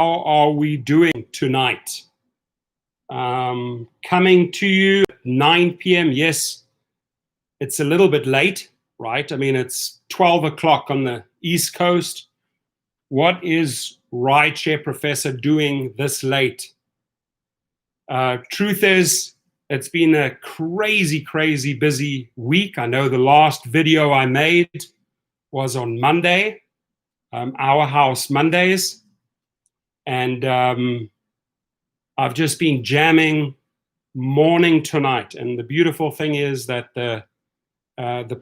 How are we doing tonight? Coming to you at 9 p.m. Yes, it's a little bit late, right? I mean, it's 12 o'clock on the East Coast. What is Rideshare Professor doing this late? Truth is, it's been a crazy, crazy busy week. I know the last video I made was on Monday, Our House Mondays. And I've just been jamming morning to night. And the beautiful thing is that the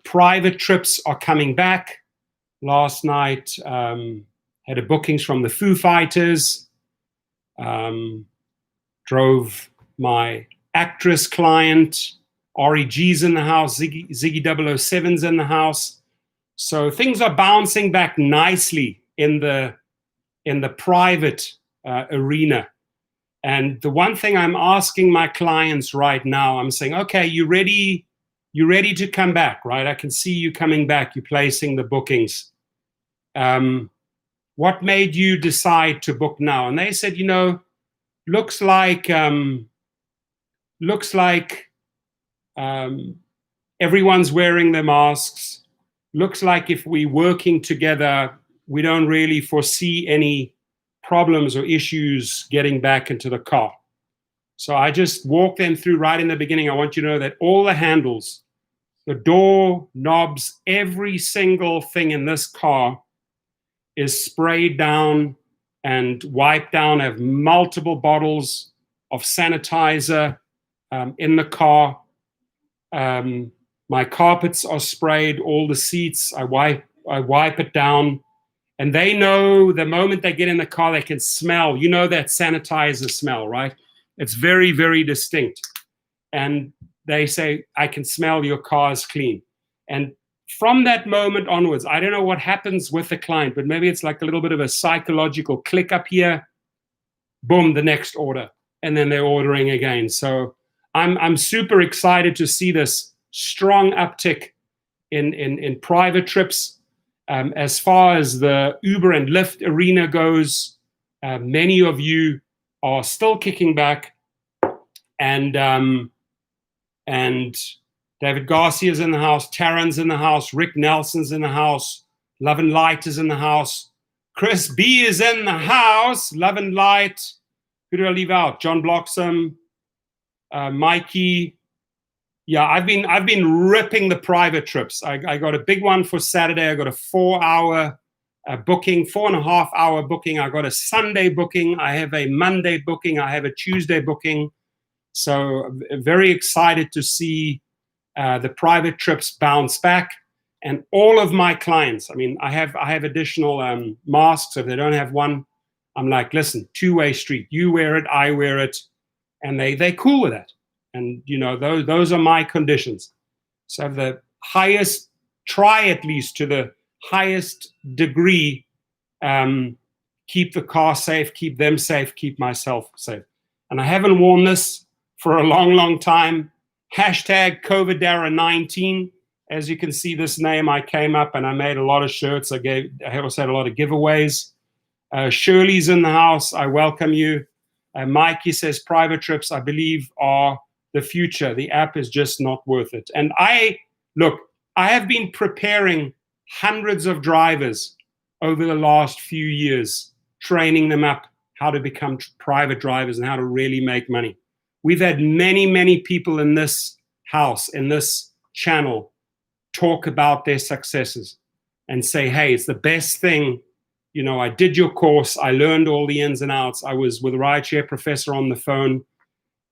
private trips are coming back. Last night, had a bookings from the Foo Fighters. Drove my actress client. REG's in the house. Ziggy 007's in the house. So things are bouncing back nicely in the private arena. And the one thing I'm asking my clients right now, I'm saying, okay, you ready to come back, right? I can see you coming back, you're placing the bookings. What made you decide to book now? And they said, looks like everyone's wearing their masks. Looks like if we're working together, we don't really foresee any problems or issues getting back into the car. So I just walked them through right in the beginning. I want you to know that all the handles, the door knobs, every single thing in this car is sprayed down and wiped down. I have multiple bottles of sanitizer in the car. My carpets are sprayed, all the seats, I wipe it down. And they know the moment they get in the car, they can smell, that sanitizer smell, right? It's very, very distinct. And they say, I can smell your car's clean. And from that moment onwards, I don't know what happens with the client, but maybe it's like a little bit of a psychological click up here, boom, the next order. And then they're ordering again. So I'm super excited to see this strong uptick in private trips. As far as the Uber and Lyft arena goes, many of you are still kicking back, and David Garcia's in the house, Taryn's in the house, Rick Nelson's in the house, Love and Light is in the house, Chris B is in the house, Love and Light. Who did I leave out? John Bloxham, Mikey. Yeah, I've been ripping the private trips. I got a big one for Saturday. I got a 4-hour booking, 4.5-hour booking. I got a Sunday booking. I have a Monday booking. I have a Tuesday booking. So very excited to see the private trips bounce back. And all of my clients, I mean, I have additional masks. If they don't have one, I'm like, listen, two-way street. You wear it, I wear it, and they're cool with that. And, those are my conditions. So the highest, try at least to the highest degree, keep the car safe, keep them safe, keep myself safe. And I haven't worn this for a long, long time. Hashtag COVIDera19. As you can see, this name, I came up and I made a lot of shirts. I also had a lot of giveaways. Shirley's in the house. I welcome you. Mikey says private trips, I believe, are the future. The app is just not worth it. And I have been preparing hundreds of drivers over the last few years, training them up how to become private drivers and how to really make money. We've had many, many people in this house, in this channel, talk about their successes and say, hey, it's the best thing. I did your course. I learned all the ins and outs. I was with a Rideshare Professor on the phone.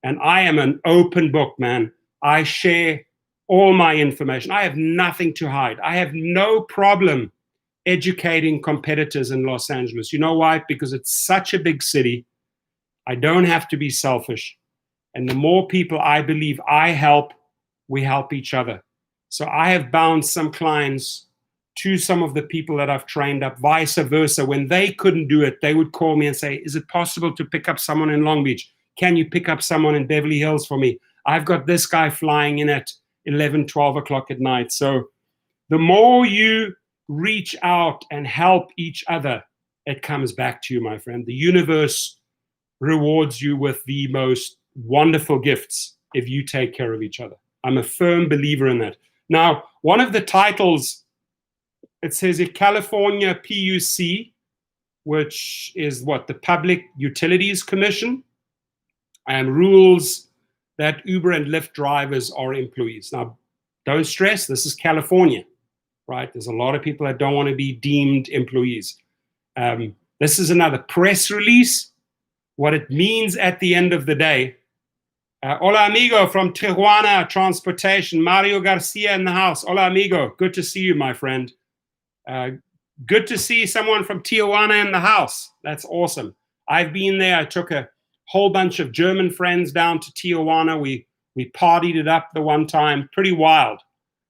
And I am an open book, man. I share all my information. I have nothing to hide. I have no problem educating competitors in Los Angeles. You know why? Because it's such a big city. I don't have to be selfish. And the more people I believe I help, we help each other. So I have bounced some clients to some of the people that I've trained up, vice versa. When they couldn't do it, they would call me and say, is it possible to pick up someone in Long Beach? Can you pick up someone in Beverly Hills for me? I've got this guy flying in at 11, 12 o'clock at night. So the more you reach out and help each other, it comes back to you, my friend. The universe rewards you with the most wonderful gifts if you take care of each other. I'm a firm believer in that. Now, one of the titles, it says a California PUC, which is what, the Public Utilities Commission, and rules that Uber and Lyft drivers are employees. Now, don't stress, this is California, right? There's a lot of people that don't want to be deemed employees. This is another press release. What it means at the end of the day. Hola, amigo from Tijuana Transportation. Mario Garcia in the house. Hola, amigo. Good to see you, my friend. Good to see someone from Tijuana in the house. That's awesome. I've been there. I took a whole bunch of German friends down to Tijuana. We partied it up the one time. Pretty wild.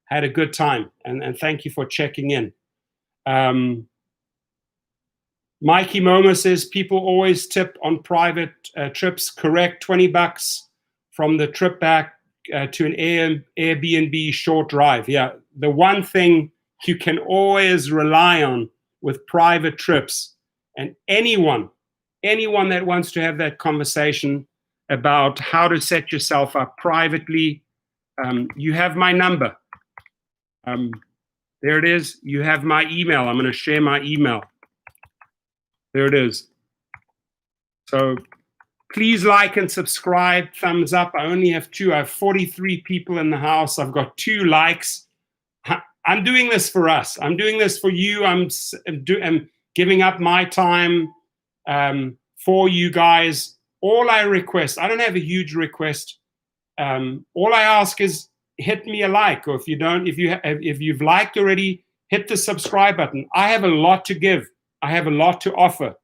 Had a good time. And thank you for checking in. Mikey Momo says people always tip on private trips. Correct. $20 from the trip back to an Airbnb short drive. Yeah. The one thing you can always rely on with private trips, and anyone that wants to have that conversation about how to set yourself up privately, you have my number. There it is. You have my email. I'm going to share my email. There it is. So please like and subscribe. Thumbs up. I only have 2. I have 43 people in the house. I've got 2 likes. I'm doing this for us. I'm doing this for you. I'm giving up my time for you guys. All I request, I don't have a huge request. All I ask is hit me a like, or if you don't, if you've liked already, hit the subscribe button. I have a lot to give. I have a lot to offer,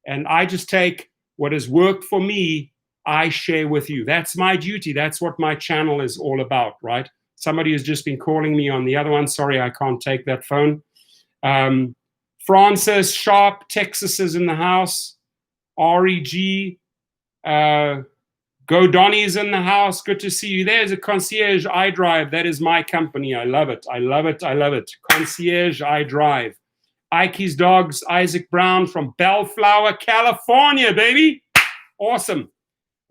and I just take what has worked for me. I share with you. That's my duty. That's what my channel is all about, right? Somebody has just been calling me on the other one. Sorry, I can't take that phone. Francis Sharp, Texas is in the house. REG, Go Donnie's in the house. Good to see you. There's a Concierge iDrive. That is my company. I love it. I love it. I love it. Concierge iDrive. Ike's Dogs, Isaac Brown from Bellflower, California, baby. Awesome.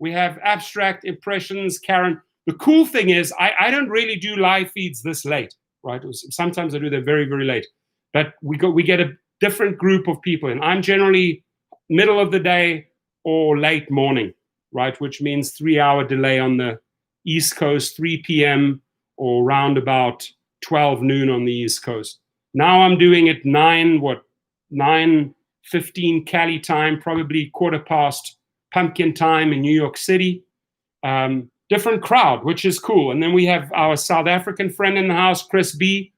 We have Abstract Impressions, Karen. The cool thing is I don't really do live feeds this late, right? Sometimes I do them very, very late. But we get a different group of people, and I'm generally middle of the day or late morning, right? Which means 3-hour delay on the East Coast, 3 p.m. or round about 12 noon on the East Coast. Now I'm doing it 9:15 Cali time, probably 15:15 pumpkin time in New York City. Different crowd, which is cool. And then we have our South African friend in the house, Chris B.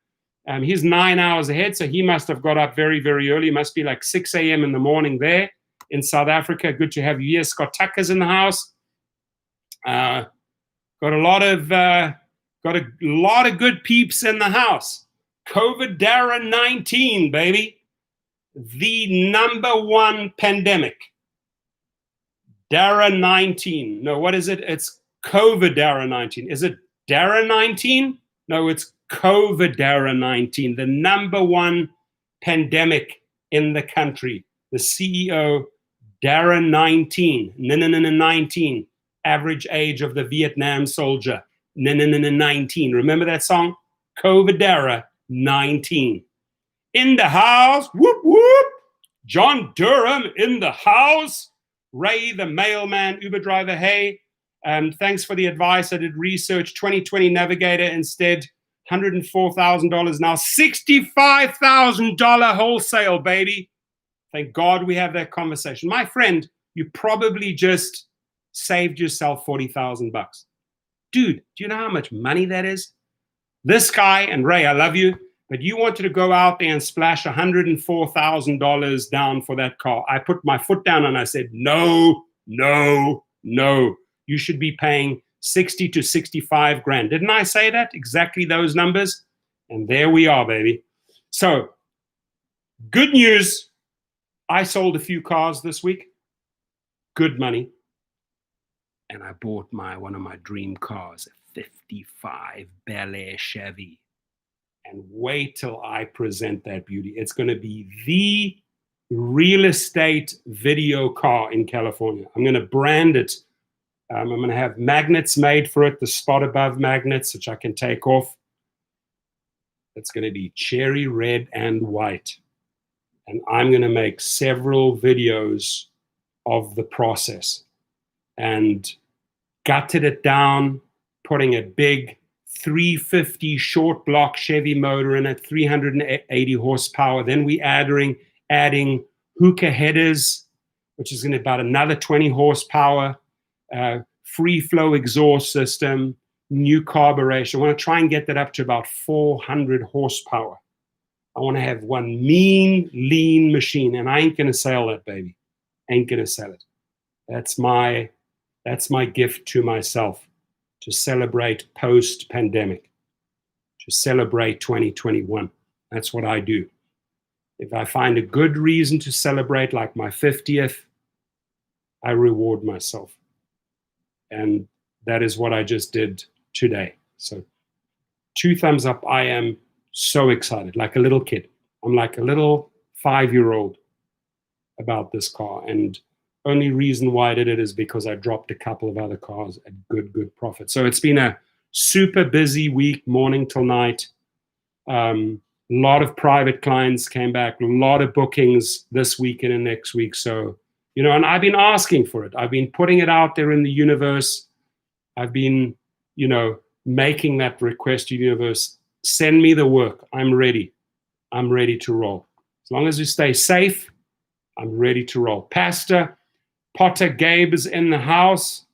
He's 9 hours ahead, so he must have got up very, very early. It must be like 6 a.m. in the morning there in South Africa. Good to have you here. Scott Tucker's in the house. Got a lot of good peeps in the house. COVID-19, baby. The #1 pandemic. Dara-19. No, what is it? It's COVID-Dara-19. Is it Dara-19? No, it's COVID-Dara-19. The #1 pandemic in the country. The CEO, Dara-19. 19. Average age of the Vietnam soldier. 19. Remember that song? COVID-Dara-19. In the house. Whoop, whoop. John Durham in the house. Ray, the mailman, Uber driver. Hey, thanks for the advice. I did research. 2020 Navigator instead. $104,000 now. $65,000 wholesale, baby. Thank God we have that conversation. My friend, you probably just saved yourself $40,000. Dude, do you know how much money that is? This guy, and Ray, I love you, but you wanted to go out there and splash $104,000 down for that car. I put my foot down and I said, no. You should be paying 60 to 65 grand. Didn't I say that? Exactly those numbers. And there we are, baby. So, good news. I sold a few cars this week. Good money. And I bought one of my dream cars, a 55 Bel Air Chevy. And wait till I present that beauty. It's going to be the real estate video car in California. I'm going to brand it. I'm going to have magnets made for it, the spot above magnets, which I can take off. It's going to be cherry red and white. And I'm going to make several videos of the process and gutted it down, putting a big 350 short block Chevy motor in it, 380 horsepower. Then we adding hookah headers, which is going to be about another 20 horsepower, free flow exhaust system, new carburation. I want to try and get that up to about 400 horsepower. I want to have one mean, lean machine, and I ain't going to sell that, baby. Ain't going to sell it. That's my gift to myself, to celebrate post-pandemic, to celebrate 2021. That's what I do. If I find a good reason to celebrate, like my 50th, I reward myself. And that is what I just did today. So 2 thumbs up. I am so excited, like a little kid. I'm like a little 5-year-old about this car. And only reason why I did it is because I dropped a couple of other cars at good profit. So it's been a super busy week, morning till night. A lot of private clients came back, a lot of bookings this weekend and next week. So, and I've been asking for it. I've been putting it out there in the universe. I've been, making that request to the universe. Send me the work. I'm ready. I'm ready to roll. As long as you stay safe, I'm ready to roll. Pastor Potter Gabe is in the house.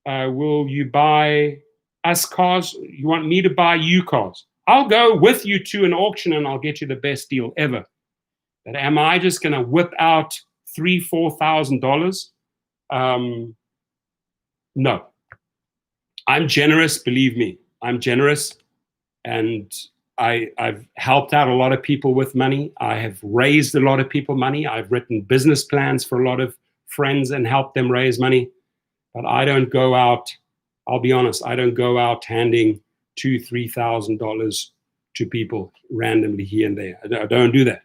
Will you buy us cars? You want me to buy you cars? I'll go with you to an auction and I'll get you the best deal ever. But am I just going to whip out $3,000-$4,000? No. I'm generous, believe me. I'm generous, and I've helped out a lot of people with money. I have raised a lot of people money. I've written business plans for a lot of friends and helped them raise money. But I don't go out, I'll be honest, I don't go out handing $2,000-$3,000 to people randomly here and there. I don't do that.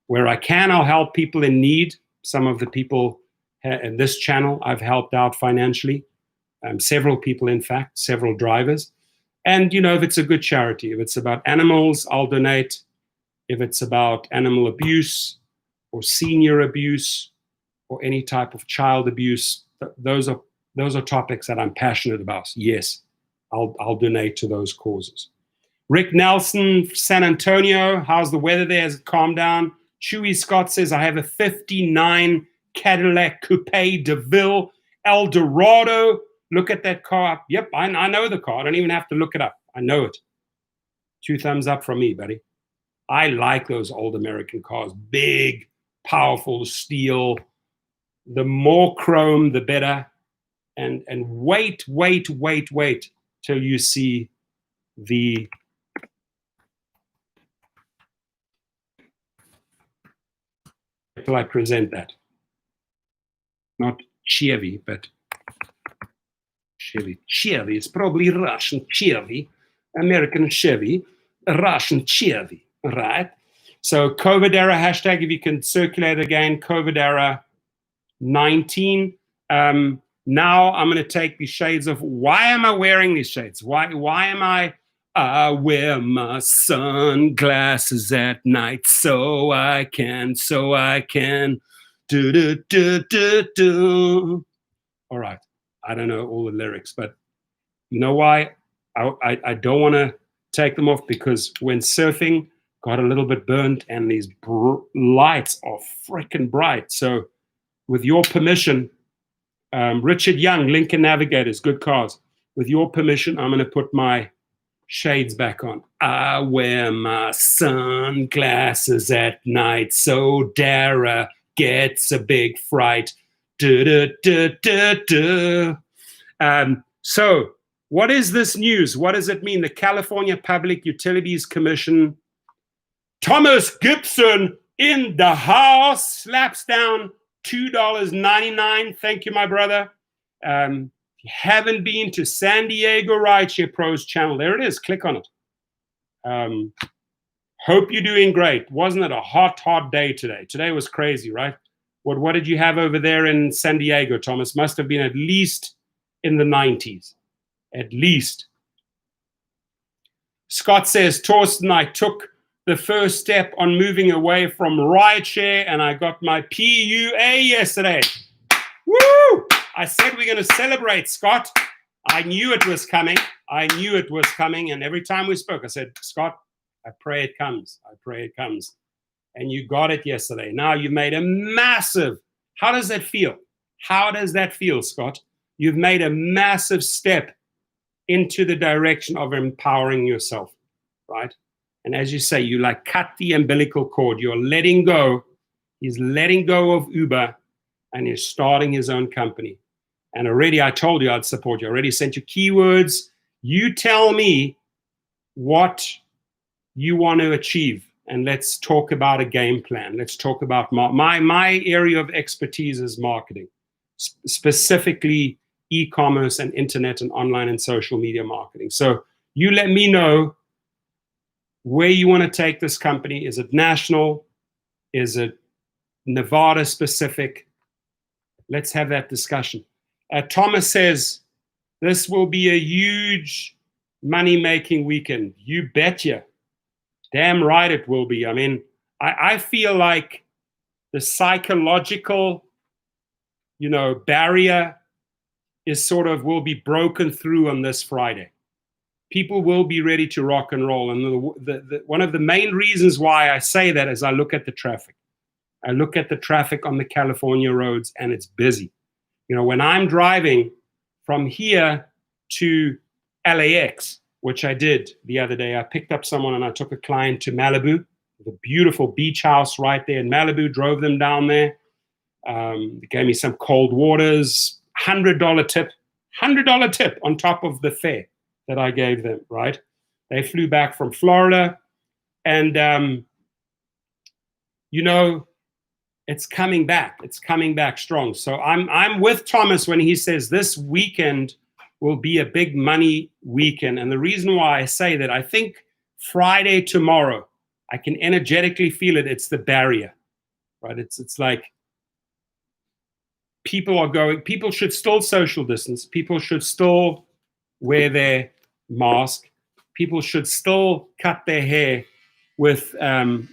Where I can, I'll help people in need. Some of the people in this channel I've helped out financially. Several people, in fact, several drivers. And, if it's a good charity, if it's about animals, I'll donate. If it's about animal abuse or senior abuse or any type of child abuse, those are topics that I'm passionate about. Yes, I'll donate to those causes. Rick Nelson, San Antonio, how's the weather there? Has it calmed down? Chewy Scott says, I have a 59 Cadillac Coupe DeVille Eldorado. Look at that car. Yep, I know the car. I don't even have to look it up. I know it. 2 thumbs up from me, buddy. I like those old American cars. Big, powerful steel. The more chrome, the better. And wait till you see till I present that. Not Chevy, but Chevy. Chevy is probably Russian Chevy, American Chevy, Russian Chevy, right? So COVID era hashtag, if you can circulate again, COVID era 19. Now I'm going to take these shades of, why am I wearing these shades? Why am I wear my sunglasses at night so I can do. All right. I don't know all the lyrics, but you know why? I don't want to take them off, because when surfing, got a little bit burnt and these lights are freaking bright. So with your permission, Richard Young, Lincoln Navigators, good cars. With your permission, I'm going to put my shades back on. I wear my sunglasses at night so Dara gets a big fright. So what is this news? What does it mean? The California Public Utilities Commission, Thomas Gibson in the house, slaps down $2.99. Thank you, my brother. If you haven't been to San Diego Rideshare Pros channel, there it is. Click on it. Hope you're doing great. Wasn't it a hot day today? Today was crazy, right? What did you have over there in San Diego, Thomas? Must have been at least in the 90s. At least. Scott says, Torsten, I took the first step on moving away from rideshare and I got my PUA yesterday. Woo! I said we're going to celebrate, Scott. I knew it was coming. And every time we spoke, I said, Scott, I pray it comes. And you got it yesterday. Now you've made a massive, how does that feel? Scott? You've made a massive step into the direction of empowering yourself, right? And as you say, you like cut the umbilical cord. You're letting go. He's letting go of Uber and he's starting his own company. And already I told you I'd support you. I already sent you keywords. You tell me what you want to achieve. And let's talk about a game plan. Let's talk about my area of expertise is marketing, specifically e-commerce and internet and online and social media marketing. So you let me know where you want to take this company. Is it national? Is it Nevada specific? Let's have that discussion. Thomas says, this will be a huge money-making weekend. You betcha. Damn right it will be. I mean, I feel like the psychological, barrier is will be broken through on this Friday. People will be ready to rock and roll. And one of the main reasons why I say that is I look at the traffic. I look at the traffic on the California roads and it's busy. When I'm driving from here to LAX, which I did the other day, I picked up someone and I took a client to Malibu, the beautiful beach house right there in Malibu, drove them down there. They gave me some cold waters, $100 tip on top of the fare that I gave them, right? They flew back from Florida and, it's coming back. It's coming back strong. So I'm with Thomas when he says this weekend will be a big money weekend. And the reason why I say that, I think Friday tomorrow, I can energetically feel it. It's the barrier, right? It's like people should still social distance. People should still wear their mask. People should still cut their hair with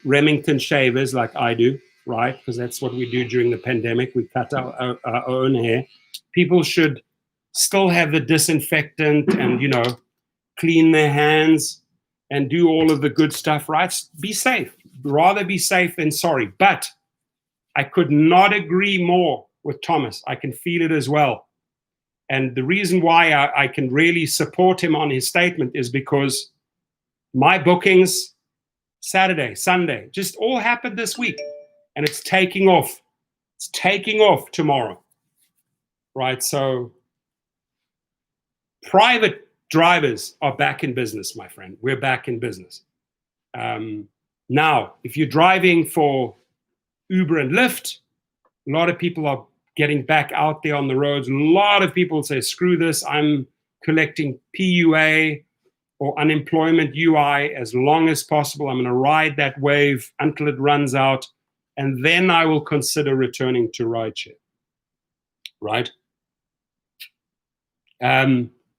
Remington shavers like I do, right? Because that's what we do during the pandemic. We cut our own hair. People should still have the disinfectant and, clean their hands and do all of the good stuff, right? Be safe. Rather be safe than sorry. But I could not agree more with Thomas. I can feel it as well. And the reason why I can really support him on his statement is because my bookings, Saturday, Sunday, just all happened this week. And it's taking off. It's taking off tomorrow, right? So private drivers are back in business, my friend. We're back in business. Now, if you're driving for Uber and Lyft, a lot of people are getting back out there on the roads. A lot of people say, screw this. I'm collecting PUA or unemployment UI as long as possible. I'm going to ride that wave until it runs out. And then I will consider returning to rideshare, right?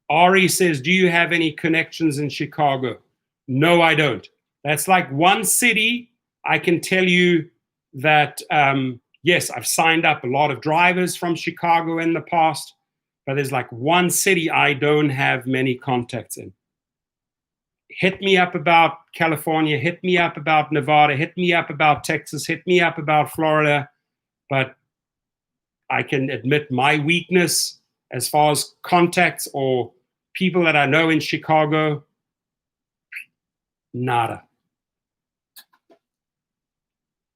Ari says, do you have any connections in Chicago? No, I don't. That's like one city. I can tell you that, yes, I've signed up a lot of drivers from Chicago in the past, but there's like one city I don't have many contacts in. Hit me up about California, hit me up about Nevada, hit me up about Texas, hit me up about Florida. But I can admit my weakness as far as contacts or people that I know in Chicago, nada.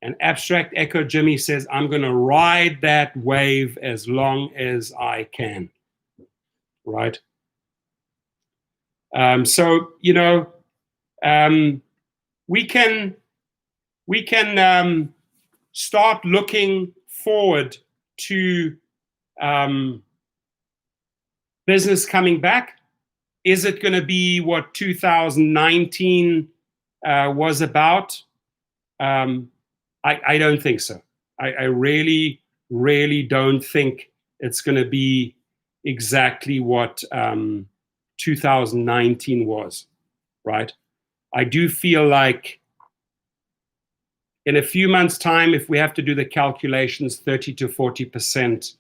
And Abstract Echo Jimmy says, I'm going to ride that wave as long as I can, right? So, we can start looking forward to business coming back. Is it going to be what 2019 was about? I don't think so. I really, really don't think it's going to be exactly what 2019 was, right? I do feel like in a few months' time, if we have to do the calculations, 30 to 40%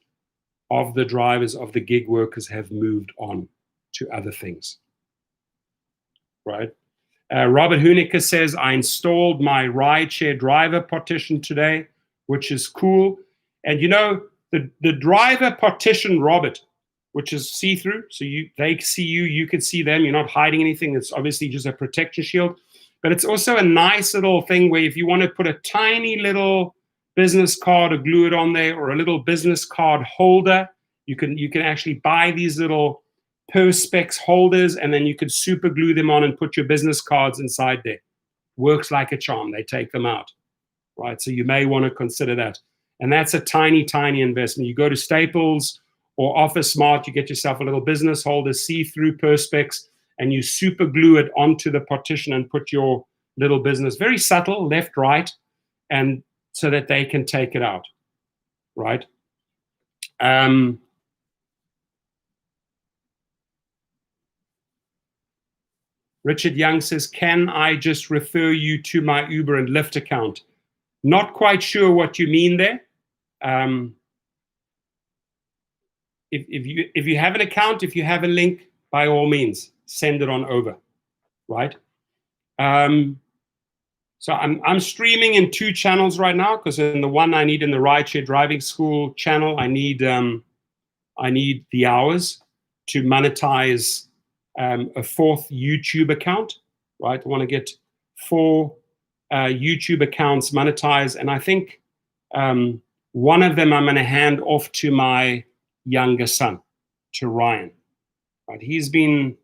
of the drivers, of the gig workers, have moved on to other things, right? Robert Hoonicker says, I installed my rideshare driver partition today, which is cool. And you know, the driver partition, Robert, which is see-through, so they see you, you can see them, you're not hiding anything. It's obviously just a protection shield. But it's also a nice little thing where if you want to put a tiny little business card or glue it on there, or a little business card holder, you can actually buy these little Perspex holders, and then you can super glue them on and put your business cards inside there. Works like a charm. They take them out, right? So you may want to consider that. And that's a tiny, tiny investment. You go to Staples or Office Smart, you get yourself a little business holder, see-through Perspex, and you super glue it onto the partition and put your little business, very subtle, left, right, and so that they can take it out, right? Richard Young says, can I just refer you to my Uber and Lyft account? Not quite sure what you mean there. If you have an account, if you have a link, by all means, send it on over, right? So I'm streaming in 2 channels right now, because in the one I need in the rideshare driving school channel, I need the hours to monetize a 4th YouTube account, right? I want to get 4 YouTube accounts monetized, and I think one of them I'm going to hand off to my younger son, to Ryan. Right? He's been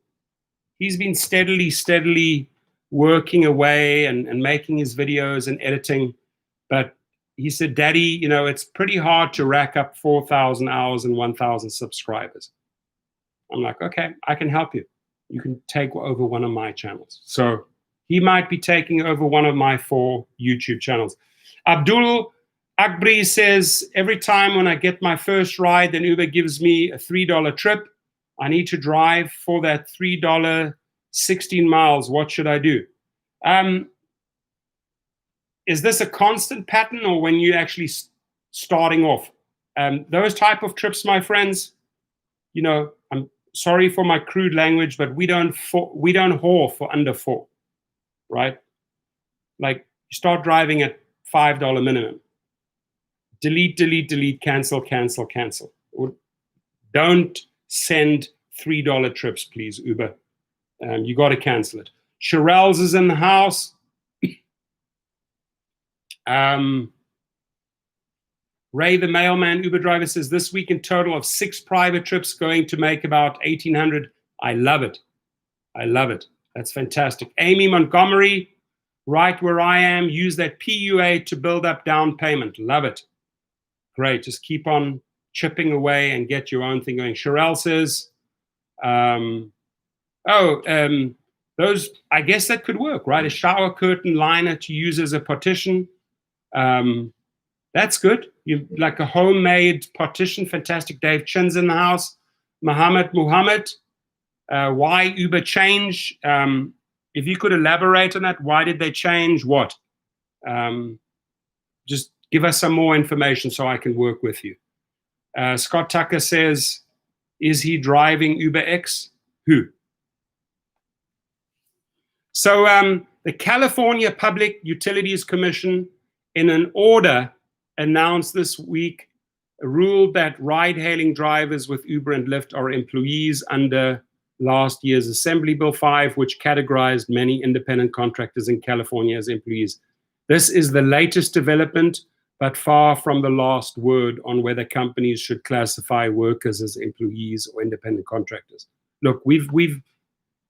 steadily working away and making his videos and editing, but he said, Daddy, you know, it's pretty hard to rack up 4,000 hours and 1,000 subscribers. I'm like, okay, I can help you. You can take over one of my channels. So he might be taking over one of my 4 YouTube channels. Abdul Akbri says, every time when I get my first ride, then Uber gives me a $3 trip. I need to drive for that $3, 16 miles. What should I do? Is this a constant pattern, or when you actually starting off? Those type of trips, my friends, you know, I'm sorry for my crude language, but we don't whore for under 4, right? Like, you start driving at $5 minimum. Delete, delete, delete, cancel, cancel, cancel. Don't send $3 trips, please, Uber. You got to cancel it. Sherelle's is in the house. Ray the mailman Uber driver says, this week in total of 6 private trips, going to make about 1,800. I love it. I love it. That's fantastic. Amy Montgomery, right where I am, use that PUA to build up down payment. Love it. Great. Just keep on chipping away and get your own thing going. Sherelle says, those, I guess that could work, right? A shower curtain liner to use as a partition. That's good. You like a homemade partition. Fantastic. Dave Chin's in the house. Muhammad, why Uber change? If you could elaborate on that, why did they change what? Just give us some more information so I can work with you. Scott Tucker says, is he driving UberX? Who? So the California Public Utilities Commission, in an order, announced this week, ruled that ride-hailing drivers with Uber and Lyft are employees under last year's Assembly Bill 5, which categorized many independent contractors in California as employees. This is the latest development, but far from the last word on whether companies should classify workers as employees or independent contractors. Look, we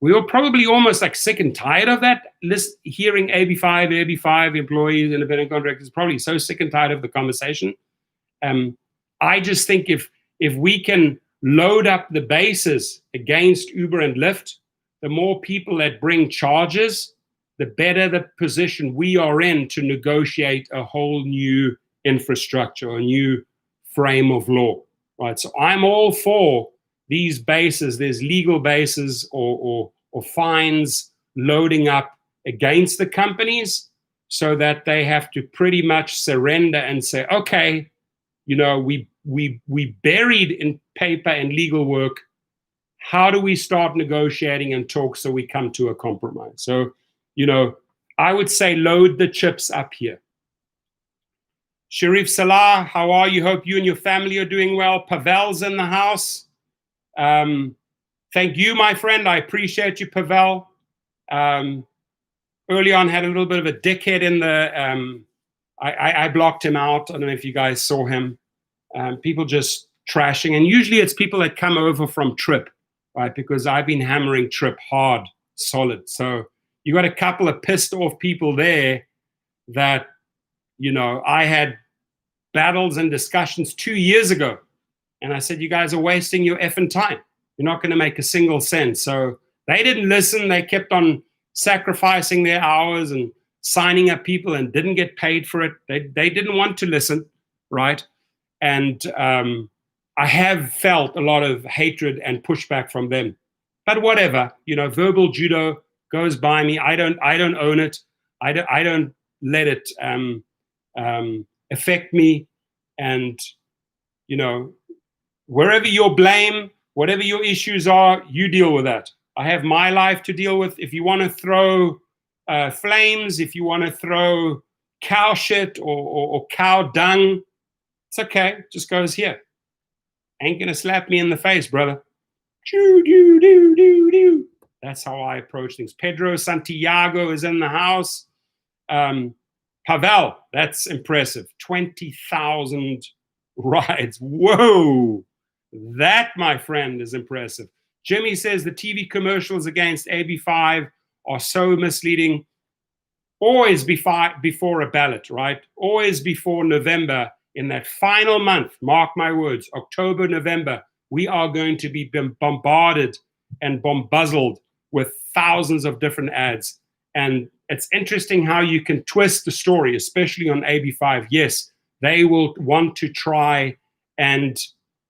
were probably almost like sick and tired of that list, hearing AB5 employees, independent contractors, probably so sick and tired of the conversation. I just think if we can load up the bases against Uber and Lyft, the more people that bring charges, the better the position we are in to negotiate a whole new infrastructure, a new frame of law, right? So I'm all for these bases, there's legal bases or fines loading up against the companies so that they have to pretty much surrender and say, okay, you know, we buried in paper and legal work. How do we start negotiating and talk so we come to a compromise? So, you know, I would say load the chips up here. Sharif Salah, how are you? Hope you and your family are doing well. Pavel's in the house. Thank you, my friend. I appreciate you, Pavel. Early on, had a little bit of a dickhead in the... I blocked him out. I don't know if you guys saw him. People just trashing. And usually it's people that come over from Trip, right? Because I've been hammering Trip hard, solid. So you got a couple of pissed off people there that, you know, I had battles and discussions 2 years ago. And I said, you guys are wasting your effing time. You're not going to make a single cent. So they didn't listen. They kept on sacrificing their hours and signing up people and didn't get paid for it. They didn't want to listen, right? And I have felt a lot of hatred and pushback from them. But whatever, you know, verbal judo goes by me. I don't own it. I don't let it affect me. And, you know, wherever your blame, whatever your issues are, you deal with that. I have my life to deal with. If you want to throw flames, if you want to throw cow shit or cow dung, it's okay. It just goes here. Ain't gonna slap me in the face, brother. That's how I approach things. Pedro Santiago is in the house. Pavel, that's impressive. 20,000 rides. Whoa. That, my friend, is impressive. Jimmy says the TV commercials against AB5 are so misleading. Always before a ballot, right? Always before November, in that final month, mark my words, October, November, we are going to be bombarded and bombuzzled with thousands of different ads. And it's interesting how you can twist the story, especially on AB5. Yes, they will want to try and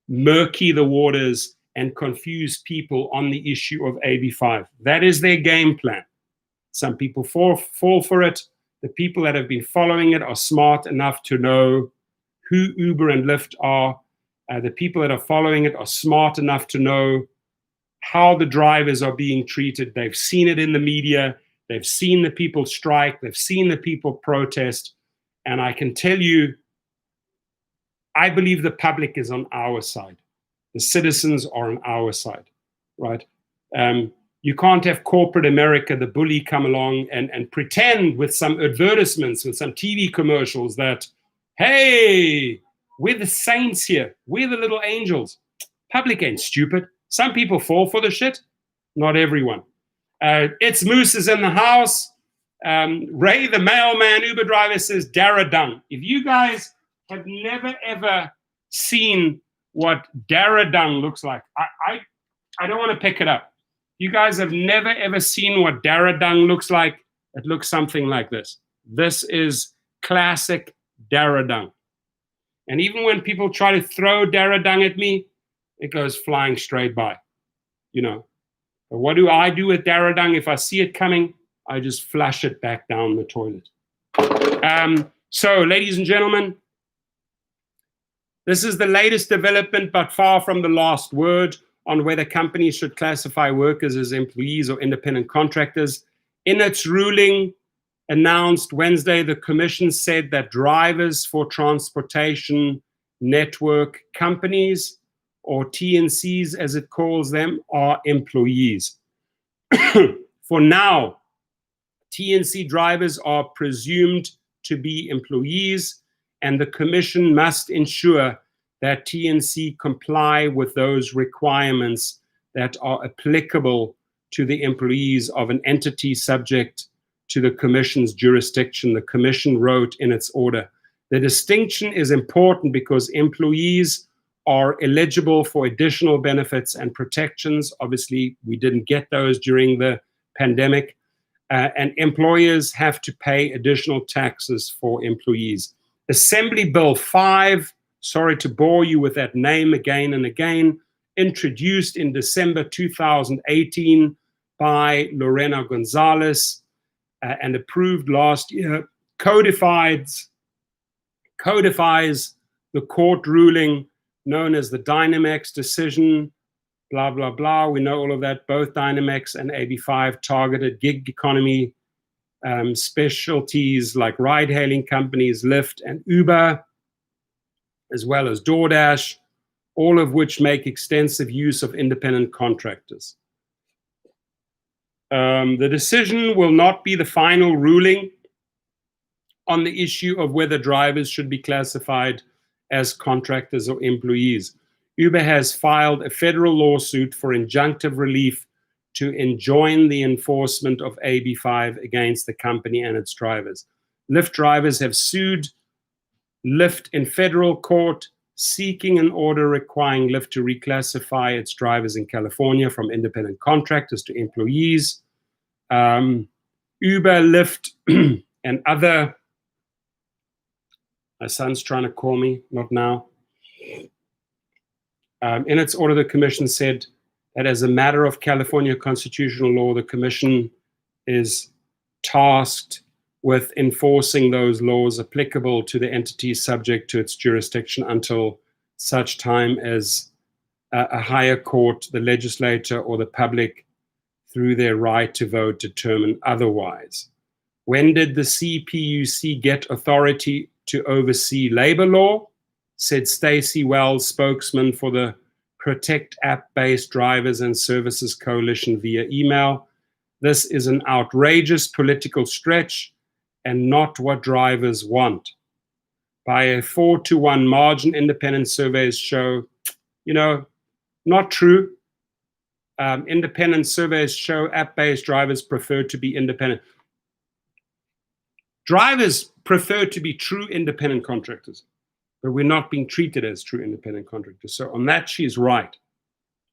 murky the waters and confuse people on the issue of AB5. That is their game plan. Some people fall for it. The people that have been following it are smart enough to know who Uber and Lyft are. The people that are following it are smart enough to know how the drivers are being treated. They've seen it in the media. They've seen the people strike. They've seen the people protest. And I can tell you, I believe the public is on our side. The citizens are on our side, right? You can't have corporate America, the bully, come along and pretend with some advertisements, with some TV commercials that, hey, we're the saints here. We're the little angels. Public ain't stupid. Some people fall for the shit. Not everyone. It's Moose is in the house. Ray, the mailman, Uber driver, says, Dara Dung. If you guys have never, ever seen what Dara Dung looks like, I don't want to pick it up. You guys have never, ever seen what Dara Dung looks like. It looks something like this. This is classic Dara Dung. And even when people try to throw Dara Dung at me, it goes flying straight by, you know. But what do I do with Dara Dung? If I see it coming, I just flush it back down the toilet. So, ladies and gentlemen, this is the latest development, but far from the last word on whether companies should classify workers as employees or independent contractors. In its ruling announced Wednesday, the Commission said that drivers for transportation network companies, or TNCs as it calls them, are employees. For now, TNC drivers are presumed to be employees, and the Commission must ensure that TNC comply with those requirements that are applicable to the employees of an entity subject to the Commission's jurisdiction. The Commission wrote in its order, the distinction is important because employees are eligible for additional benefits and protections. Obviously, we didn't get those during the pandemic. and employers have to pay additional taxes for employees. Assembly Bill 5, sorry to bore you with that name again and again, introduced in December 2018 by Lorena Gonzalez and approved last year, codifies the court ruling known as the Dynamex decision, blah, blah, blah. We know all of that. Both Dynamex and AB5 targeted gig economy specialties like ride-hailing companies, Lyft and Uber, as well as DoorDash, all of which make extensive use of independent contractors. The decision will not be the final ruling on the issue of whether drivers should be classified as contractors or employees. Uber has filed a federal lawsuit for injunctive relief to enjoin the enforcement of AB5 against the company and its drivers. Lyft drivers have sued Lyft in federal court, seeking an order requiring Lyft to reclassify its drivers in California from independent contractors to employees. Uber, Lyft, and other... My son's trying to call me, not now. In its order, the commission said that as a matter of California constitutional law, the commission is tasked with enforcing those laws applicable to the entities subject to its jurisdiction until such time as a higher court, the legislature, or the public, through their right to vote, determine otherwise. When did the CPUC get authority to oversee labor law? Said Stacey Wells, spokesman for the Protect App-Based Drivers and Services Coalition via email. This is an outrageous political stretch and not what drivers want. By a 4-to-1 margin, independent surveys show, not true. Independent surveys show app-based drivers prefer to be independent. Drivers prefer to be true independent contractors, but we're not being treated as true independent contractors. So on that, she's right.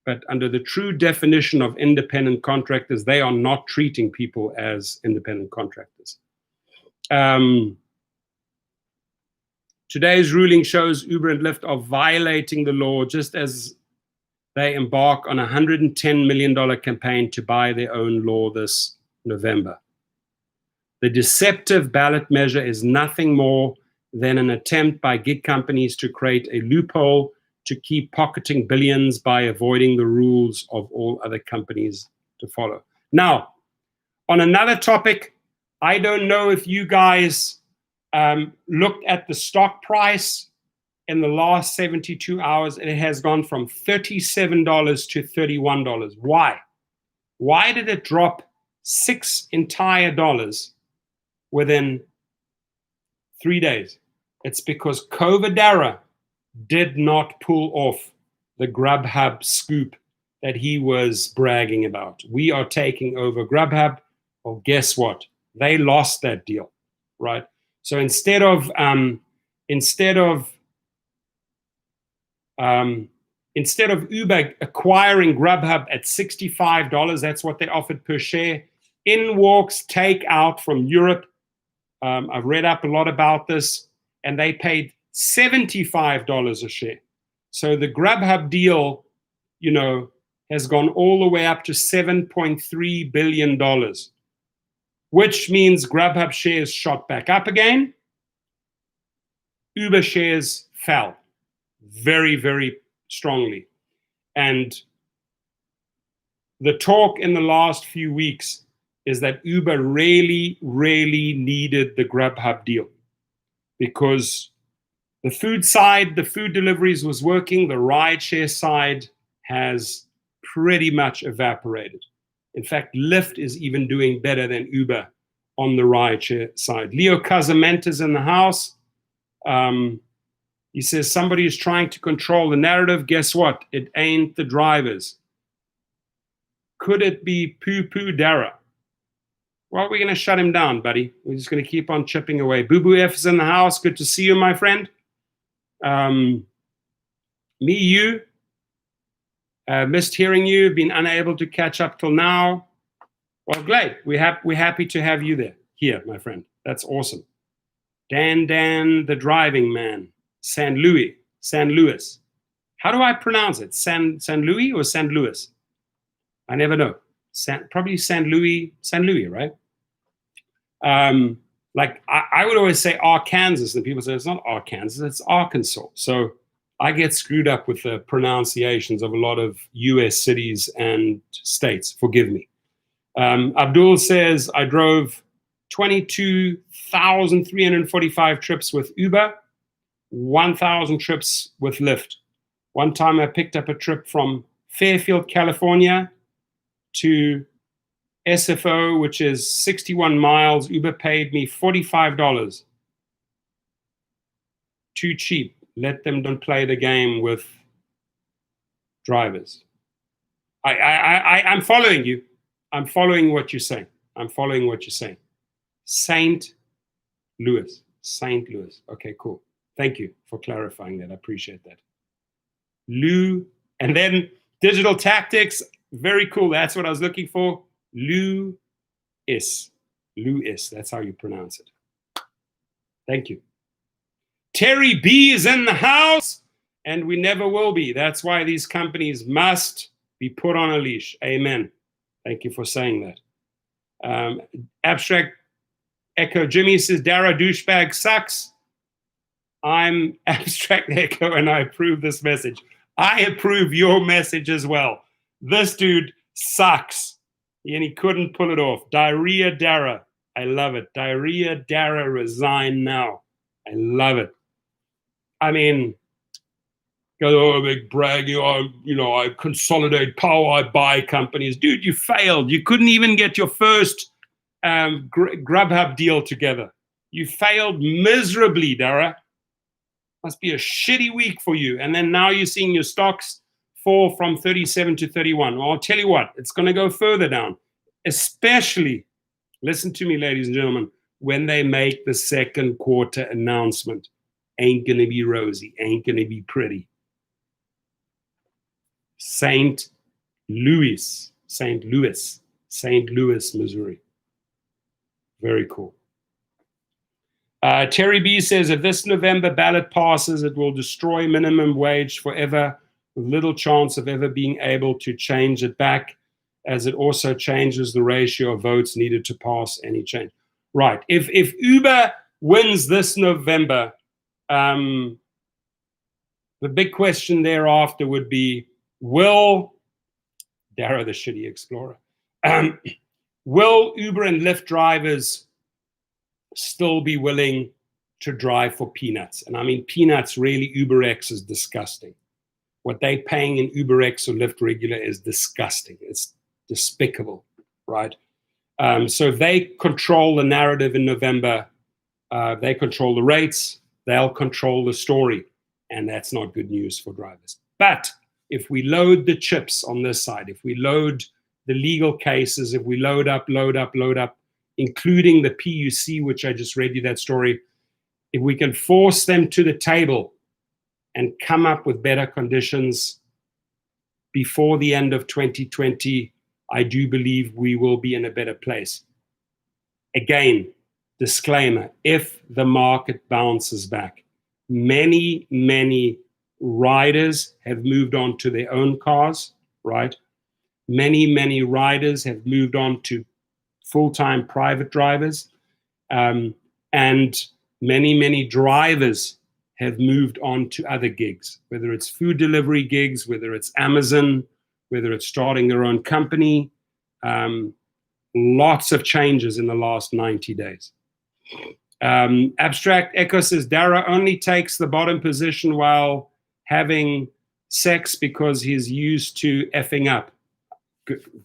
But under the true definition of independent contractors, they are not treating people as independent contractors. Today's ruling shows Uber and Lyft are violating the law just as they embark on a $110 million campaign to buy their own law this November. The deceptive ballot measure is nothing more than an attempt by gig companies to create a loophole to keep pocketing billions by avoiding the rules of all other companies to follow. Now, on another topic, I don't know if you guys looked at the stock price in the last 72 hours. It has gone from $37 to $31. Why? Why did it drop $6 entire within 3 days? It's because Covidera did not pull off the Grubhub scoop that he was bragging about. We are taking over Grubhub. Well, guess what? They lost that deal, right? So instead of Uber acquiring Grubhub at $65, that's what they offered per share, in walks Takeout from Europe. I've read up a lot about this, and they paid $75 a share. So the Grubhub deal, has gone all the way up to $7.3 billion, which means Grubhub shares shot back up again. Uber shares fell very, very strongly. And the talk in the last few weeks is that Uber really, really needed the Grubhub deal because the food side, the food deliveries was working. The rideshare side has pretty much evaporated. In fact, Lyft is even doing better than Uber on the rideshare side. Leo Casamente's in the house. He says somebody is trying to control the narrative. Guess what? It ain't the drivers. Could it be Poo-Poo Dara? Well, we're going to shut him down, buddy. We're just going to keep on chipping away. Boo Boo F is in the house. Good to see you, my friend. Missed hearing you. Been unable to catch up till now. Well, great. We're happy to have you here, my friend. That's awesome. Dan, the driving man, San Luis. How do I pronounce it? San Luis or San Luis? I never know. Probably San Luis, right? Like I would always say Arkansas, and people say it's not Arkansas, it's Arkansas. So I get screwed up with the pronunciations of a lot of US cities and states. Forgive me. Abdul says, I drove 22,345 trips with Uber, 1,000 trips with Lyft. One time I picked up a trip from Fairfield, California to SFO, which is 61 miles. Uber paid me $45. Too cheap. Let them don't play the game with drivers. I'm following you. I'm following what you're saying. St. Louis. Okay, cool. Thank you for clarifying that. I appreciate that. Lou, and then digital tactics. Very cool. That's what I was looking for. Louis. That's how you pronounce it. Thank you. Terry B is in the house, and we never will be. That's why these companies must be put on a leash. Amen. Thank you for saying that. Abstract Echo Jimmy says, Dara douchebag sucks. I'm Abstract Echo, and I approve this message. I approve your message as well. This dude sucks. And he couldn't pull it off. Diarrhea Dara. I love it. Diarrhea Dara, resign now. I love it. I mean, go, big brag, I consolidate power, I buy companies. Dude, you failed. You couldn't even get your first Grubhub deal together. You failed miserably, Dara. Must be a shitty week for you. And then now you're seeing your stocks fall from 37 to 31. Well, I'll tell you what, it's going to go further down, especially, listen to me, ladies and gentlemen, when they make the second quarter announcement. Ain't going to be rosy, ain't going to be pretty. St. Louis, Missouri. Very cool. Terry B says, if this November ballot passes, it will destroy minimum wage forever, with little chance of ever being able to change it back, as it also changes the ratio of votes needed to pass any change. Right. If Uber wins this November, the big question thereafter would be, will Dara the shitty explorer, will Uber and Lyft drivers still be willing to drive for peanuts? And I mean peanuts, really. UberX is disgusting. What they're paying in UberX or Lyft regular is disgusting. It's despicable, right? So they control the narrative in November. They control the rates. They'll control the story. And that's not good news for drivers. But if we load the chips on this side, if we load the legal cases, if we load up, including the PUC, which I just read you that story, if we can force them to the table and come up with better conditions before the end of 2020, I do believe we will be in a better place. Again, disclaimer, if the market bounces back, many riders have moved on to their own cars, right? Many riders have moved on to full-time private drivers, and many drivers have moved on to other gigs, whether it's food delivery gigs, whether it's Amazon, whether it's starting their own company. Lots of changes in the last 90 days. Abstract Echo says, Dara only takes the bottom position while having sex because he's used to effing up.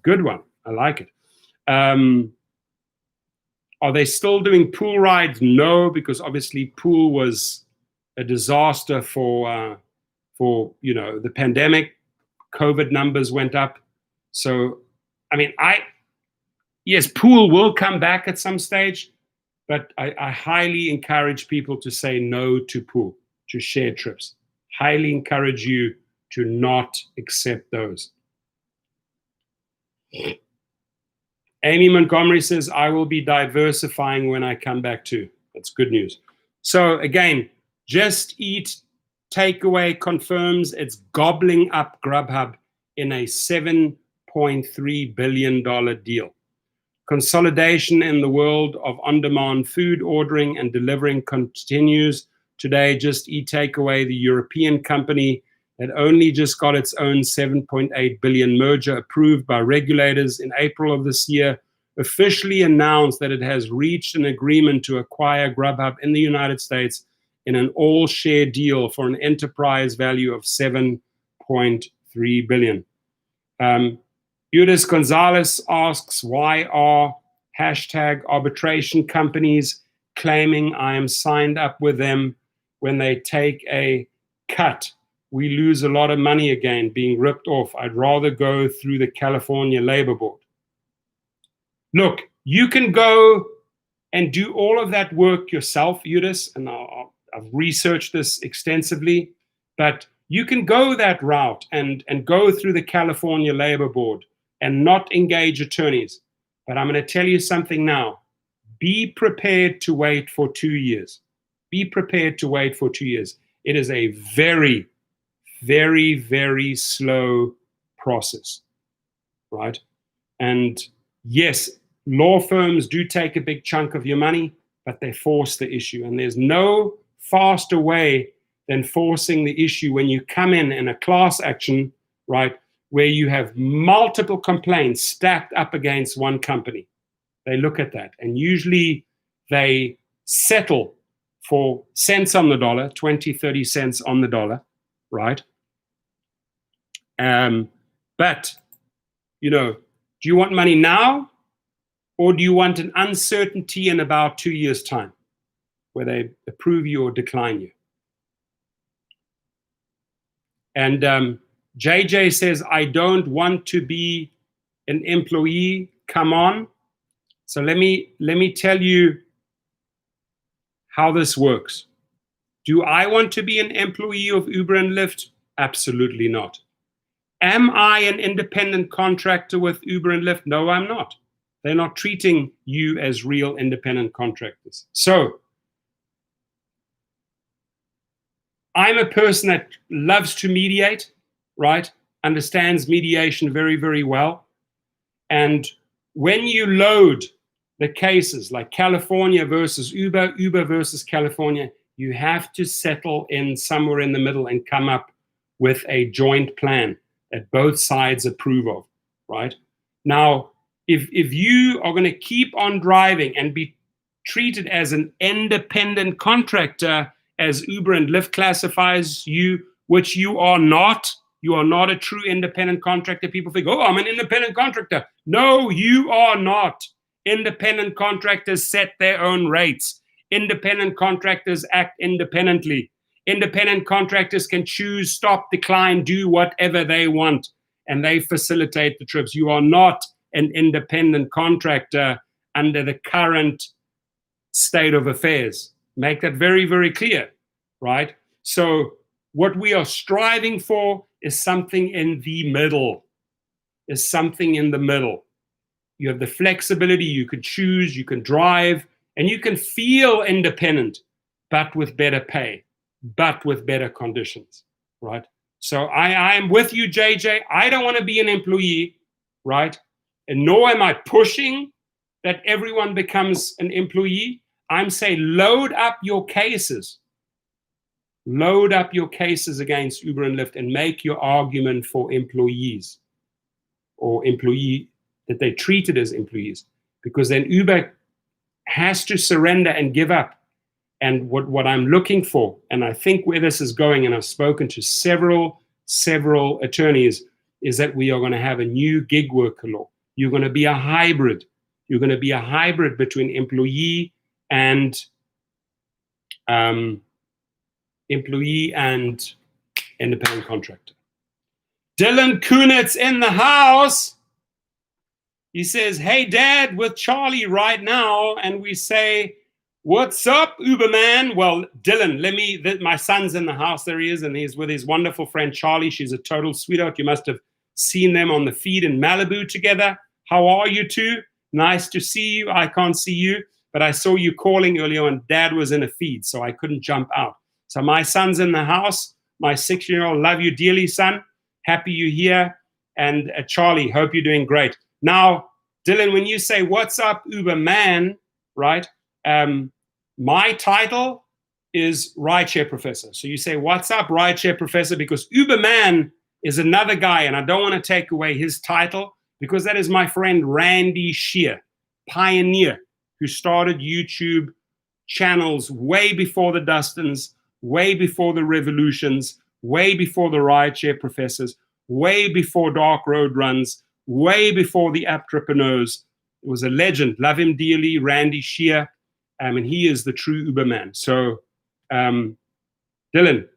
Good one. I like it. Are they still doing pool rides? No, because obviously pool was a disaster for the pandemic. COVID numbers went up. So, I mean, yes, pool will come back at some stage, but I highly encourage people to say no to pool, to share trips. Highly encourage you to not accept those. Amy Montgomery says, I will be diversifying when I come back too. That's good news. So again, Just Eat Takeaway confirms it's gobbling up Grubhub in a $7.3 billion deal. Consolidation in the world of on-demand food ordering and delivering continues. Today, Just Eat Takeaway, the European company that only just got its own $7.8 billion merger approved by regulators in April of this year, officially announced that it has reached an agreement to acquire Grubhub in the United States in an all-share deal for an enterprise value of $7.3 billion. Eudes Gonzalez asks, why are #arbitration companies claiming I am signed up with them when they take a cut? We lose a lot of money again being ripped off. I'd rather go through the California Labor Board. Look, you can go and do all of that work yourself, Eudes, and I've researched this extensively, but you can go that route and go through the California Labor Board and not engage attorneys. But I'm going to tell you something now. Be prepared to wait for 2 years. Be prepared to wait for 2 years. It is a very, very, very slow process, right? And yes, law firms do take a big chunk of your money, but they force the issue. And there's no faster way than forcing the issue when you come in a class action, right, where you have multiple complaints stacked up against one company. They look at that, and usually they settle for cents on the dollar, 20, 30 cents on the dollar, right? But, you know, do you want money now, or do you want an uncertainty in about 2 years' time, where they approve you or decline you? And JJ says, I don't want to be an employee. Come on. So let me tell you how this works. Do I want to be an employee of Uber and Lyft? Absolutely not. Am I an independent contractor with Uber and Lyft? No, I'm not. They're not treating you as real independent contractors. So I'm a person that loves to mediate, right? Understands mediation very, very well. And when you load the cases like California versus Uber, Uber versus California, you have to settle in somewhere in the middle and come up with a joint plan that both sides approve of, right? Now, if you are going to keep on driving and be treated as an independent contractor as Uber and Lyft classifies you, which you are not a true independent contractor. People think, oh, I'm an independent contractor. No, you are not. Independent contractors set their own rates. Independent contractors act independently. Independent contractors can choose, stop, decline, do whatever they want, and they facilitate the trips. You are not an independent contractor under the current state of affairs. Make that very, very clear, right? So what we are striving for is something in the middle, You have the flexibility, you can choose, you can drive, and you can feel independent, but with better pay, but with better conditions, right? So I am with you, JJ. I don't want to be an employee, right? And nor am I pushing that everyone becomes an employee. I'm saying load up your cases. Load up your cases against Uber and Lyft and make your argument for employees or employee that they treated as employees, because then Uber has to surrender and give up. And what I'm looking for, and I think where this is going, and I've spoken to several attorneys, is that we are going to have a new gig worker law. You're going to be a hybrid. You're going to be a hybrid between employee and independent contractor. Dylan Kunitz in the house. He says, hey, Dad, with Charlie right now. And we say, what's up, Uberman? Well, Dylan, my son's in the house. There he is. And he's with his wonderful friend, Charlie. She's a total sweetheart. You must have seen them on the feed in Malibu together. How are you two? Nice to see you. I can't see you, but I saw you calling earlier and Dad was in a feed, so I couldn't jump out. So my son's in the house. My 6-year-old, love you dearly, son. Happy you're here. And Charlie, hope you're doing great. Now, Dylan, when you say, what's up, Uber man, right? My title is Rideshare Professor. So you say, what's up, Rideshare Professor? Because Uber man is another guy, and I don't want to take away his title, because that is my friend Randy Shear, pioneer, who started YouTube channels way before the Dustins, way before the Revolutions, way before the Rideshare Professors, way before Dark Road Runs, way before the Entrepreneurs. It was a legend. Love him dearly, Randy Shear, and he is the true Uberman. So, Dylan,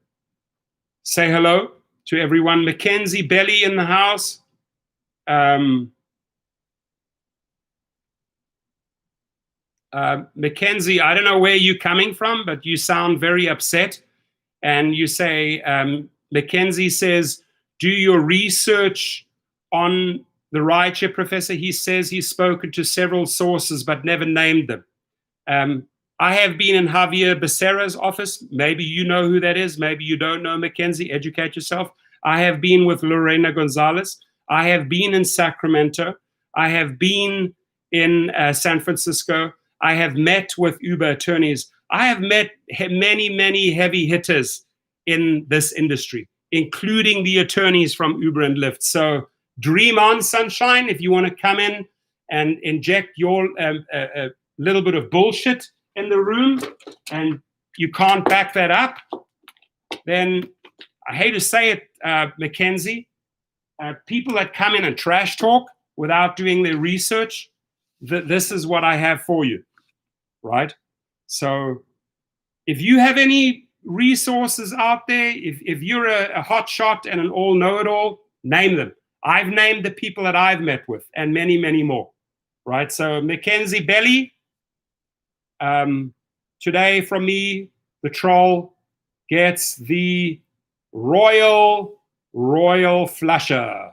say hello to everyone. McKenzie Belly in the house. Mackenzie, I don't know where you're coming from, but you sound very upset. And you say, Mackenzie says, do your research on the Rideshare Professor. He says he's spoken to several sources, but never named them. I have been in Javier Becerra's office. Maybe you know who that is. Maybe you don't know, Mackenzie. Educate yourself. I have been with Lorena Gonzalez. I have been in Sacramento. I have been in San Francisco. I have met with Uber attorneys. I have met many, many heavy hitters in this industry, including the attorneys from Uber and Lyft. So dream on, sunshine. If you want to come in and inject your little bit of bullshit in the room and you can't back that up, then I hate to say it, Mackenzie, people that come in and trash talk without doing their research, this is what I have for you, right? So if you have any resources out there, if you're a hot shot and an all know-it-all, name them. I've named the people that I've met with and many, many more, right? So McKenzie Belly, today from me, the troll gets the Royal Flusher.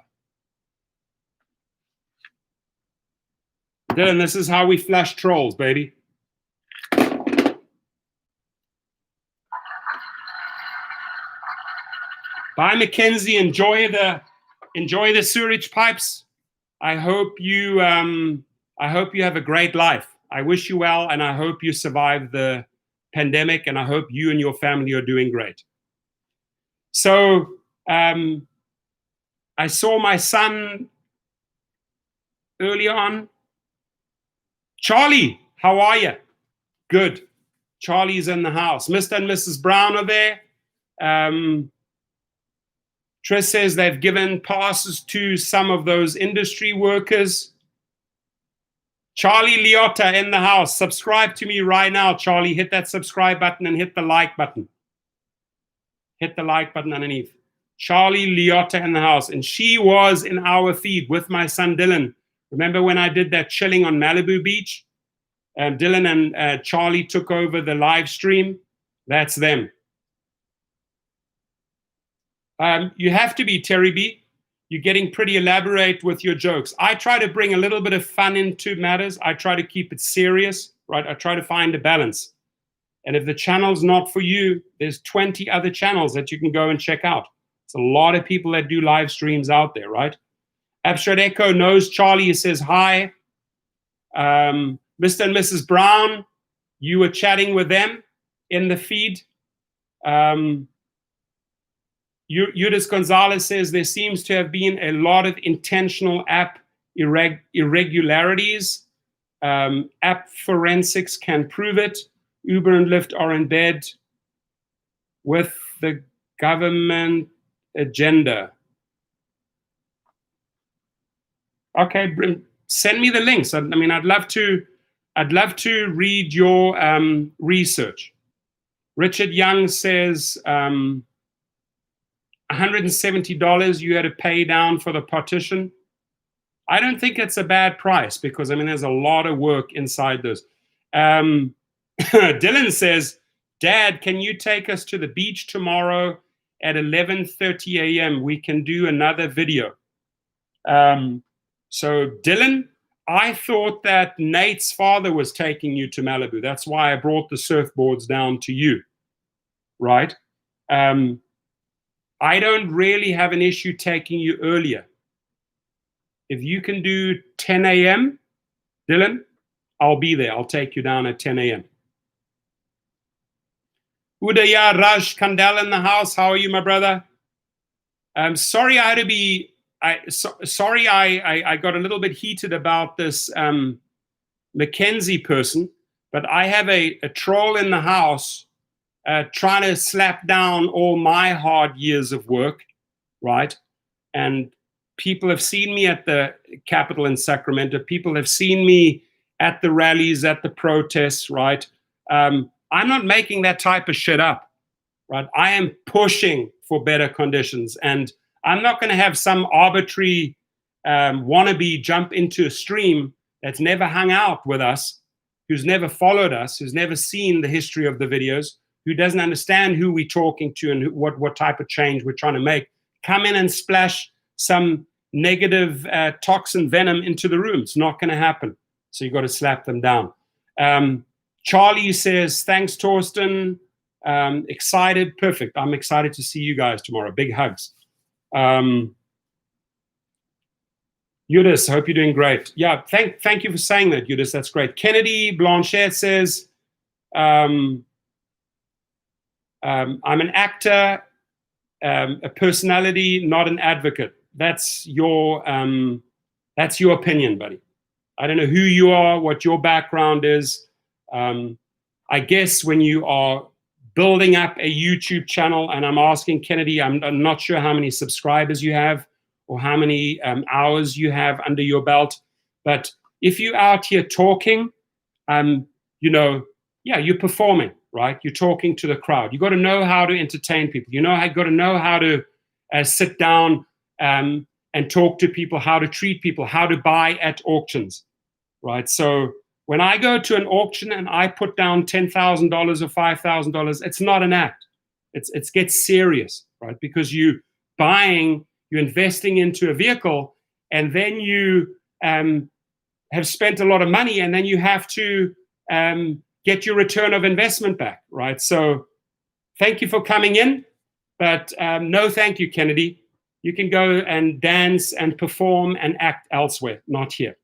Dylan, this is how we flush trolls, baby. Bye, Mackenzie. Enjoy the sewage pipes. I hope you have a great life. I wish you well, and I hope you survive the pandemic, and I hope you and your family are doing great. So I saw my son earlier on. Charlie, how are you? Good. Charlie's in the house. Mr. and Mrs. Brown are there. Trish says they've given passes to some of those industry workers. Charlie Liotta in the house. Subscribe to me right now, Charlie. Hit that subscribe button and hit the like button. Hit the like button underneath. Charlie Liotta in the house. And she was in our feed with my son Dylan. Remember when I did that chilling on Malibu Beach? Dylan and Charlie took over the live stream. That's them. You have to be, Terry B. You're getting pretty elaborate with your jokes. I try to bring a little bit of fun into matters. I try to keep it serious, right? I try to find a balance. And if the channel's not for you, there's 20 other channels that you can go and check out. It's a lot of people that do live streams out there, right? Abstract Echo knows Charlie. He says hi. Mr. and Mrs. Brown, you were chatting with them in the feed. Eudes Gonzalez says there seems to have been a lot of intentional app irregularities. App forensics can prove it. Uber and Lyft are in bed with the government agenda. Okay, send me the links. I mean, I'd love to read your research. Richard Young says $170 you had to pay down for the partition. I don't think it's a bad price because, I mean, there's a lot of work inside this. Dylan says, Dad, can you take us to the beach tomorrow at 11:30 a.m.? We can do another video. So Dylan, I thought that Nate's father was taking you to Malibu. That's why I brought the surfboards down to you, right? I don't really have an issue taking you earlier. If you can do 10 a.m., Dylan, I'll be there. I'll take you down at 10 a.m. Udaya Raj Kandal in the house. How are you, my brother? Sorry I had to be... sorry, I got a little bit heated about this McKenzie person, but I have a troll in the house trying to slap down all my hard years of work, right? And people have seen me at the Capitol in Sacramento. People have seen me at the rallies, at the protests, right? I'm not making that type of shit up, right? I am pushing for better conditions, and I'm not going to have some arbitrary wannabe jump into a stream that's never hung out with us, who's never followed us, who's never seen the history of the videos, who doesn't understand who we're talking to and what type of change we're trying to make, come in and splash some negative toxin venom into the room. It's not going to happen. So you've got to slap them down. Charlie says, thanks, Torsten. Excited. Perfect. I'm excited to see you guys tomorrow. Big hugs. Yudis, hope you're doing great. Yeah, thank you for saying that, Yudis. That's great. Kennedy Blanchette says, I'm an actor, a personality, not an advocate. That's your opinion, buddy. I don't know who you are, what your background is. I guess when you are building up a YouTube channel, and I'm asking Kennedy, I'm not sure how many subscribers you have or how many hours you have under your belt, but if you're out here talking, you know, yeah, you're performing, right? You're talking to the crowd. You got to know how to entertain people. You got to know how to sit down and talk to people, how to treat people, how to buy at auctions, right? So when I go to an auction and I put down $10,000 or $5,000, it's not an act. It gets serious, right? Because you're investing into a vehicle, and then you have spent a lot of money, and then you have to get your return of investment back, right? So thank you for coming in, but no thank you, Kennedy. You can go and dance and perform and act elsewhere, not here.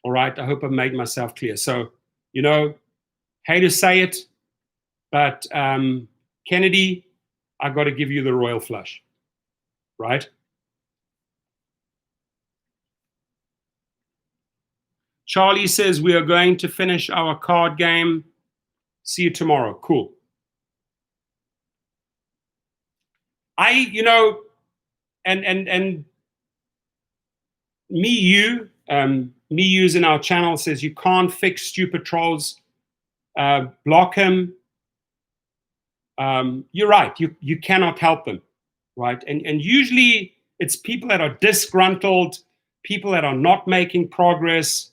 All right, I hope I made myself clear. So, you know, hate to say it, but Kennedy, I got to give you the royal flush, right? Charlie says we are going to finish our card game. See you tomorrow. Cool. You know, and me using our channel says you can't fix stupid trolls. Block him. You're right. You cannot help them, right? And usually it's people that are disgruntled, people that are not making progress,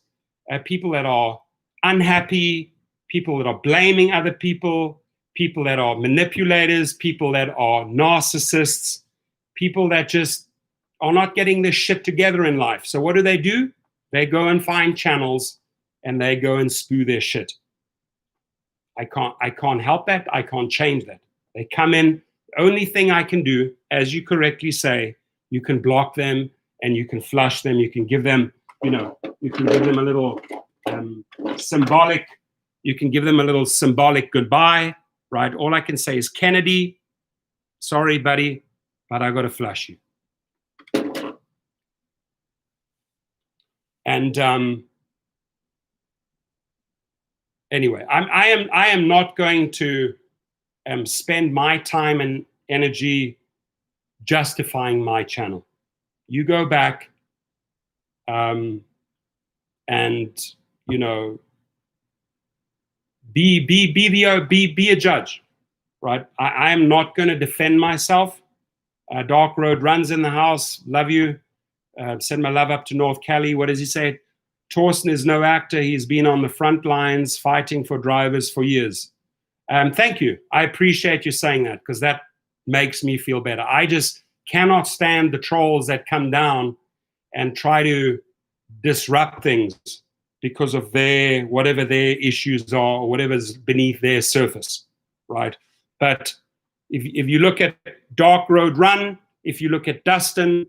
people that are unhappy, people that are blaming other people, people that are manipulators, people that are narcissists, people that just are not getting this shit together in life. So what do? They go and find channels and they go and spew their shit. I can't help that. I can't change that. They come in. The only thing I can do, as you correctly say, you can block them and you can flush them. You can give them, you can give them a little symbolic. You can give them a little symbolic goodbye, right? All I can say is, Kennedy, sorry, buddy, but I got to flush you. And anyway, I am not going to spend my time and energy justifying my channel. You go back and be a judge, right? I am not going to defend myself. Dark Road runs in the house. Love you. Send my love up to North Cali. What does he say? Torsten is no actor. He's been on the front lines fighting for drivers for years. Thank you. I appreciate you saying that, because that makes me feel better. I just cannot stand the trolls that come down and try to disrupt things because of whatever their issues are or whatever's beneath their surface, right? But if you look at Dark Road Run, if you look at Dustin,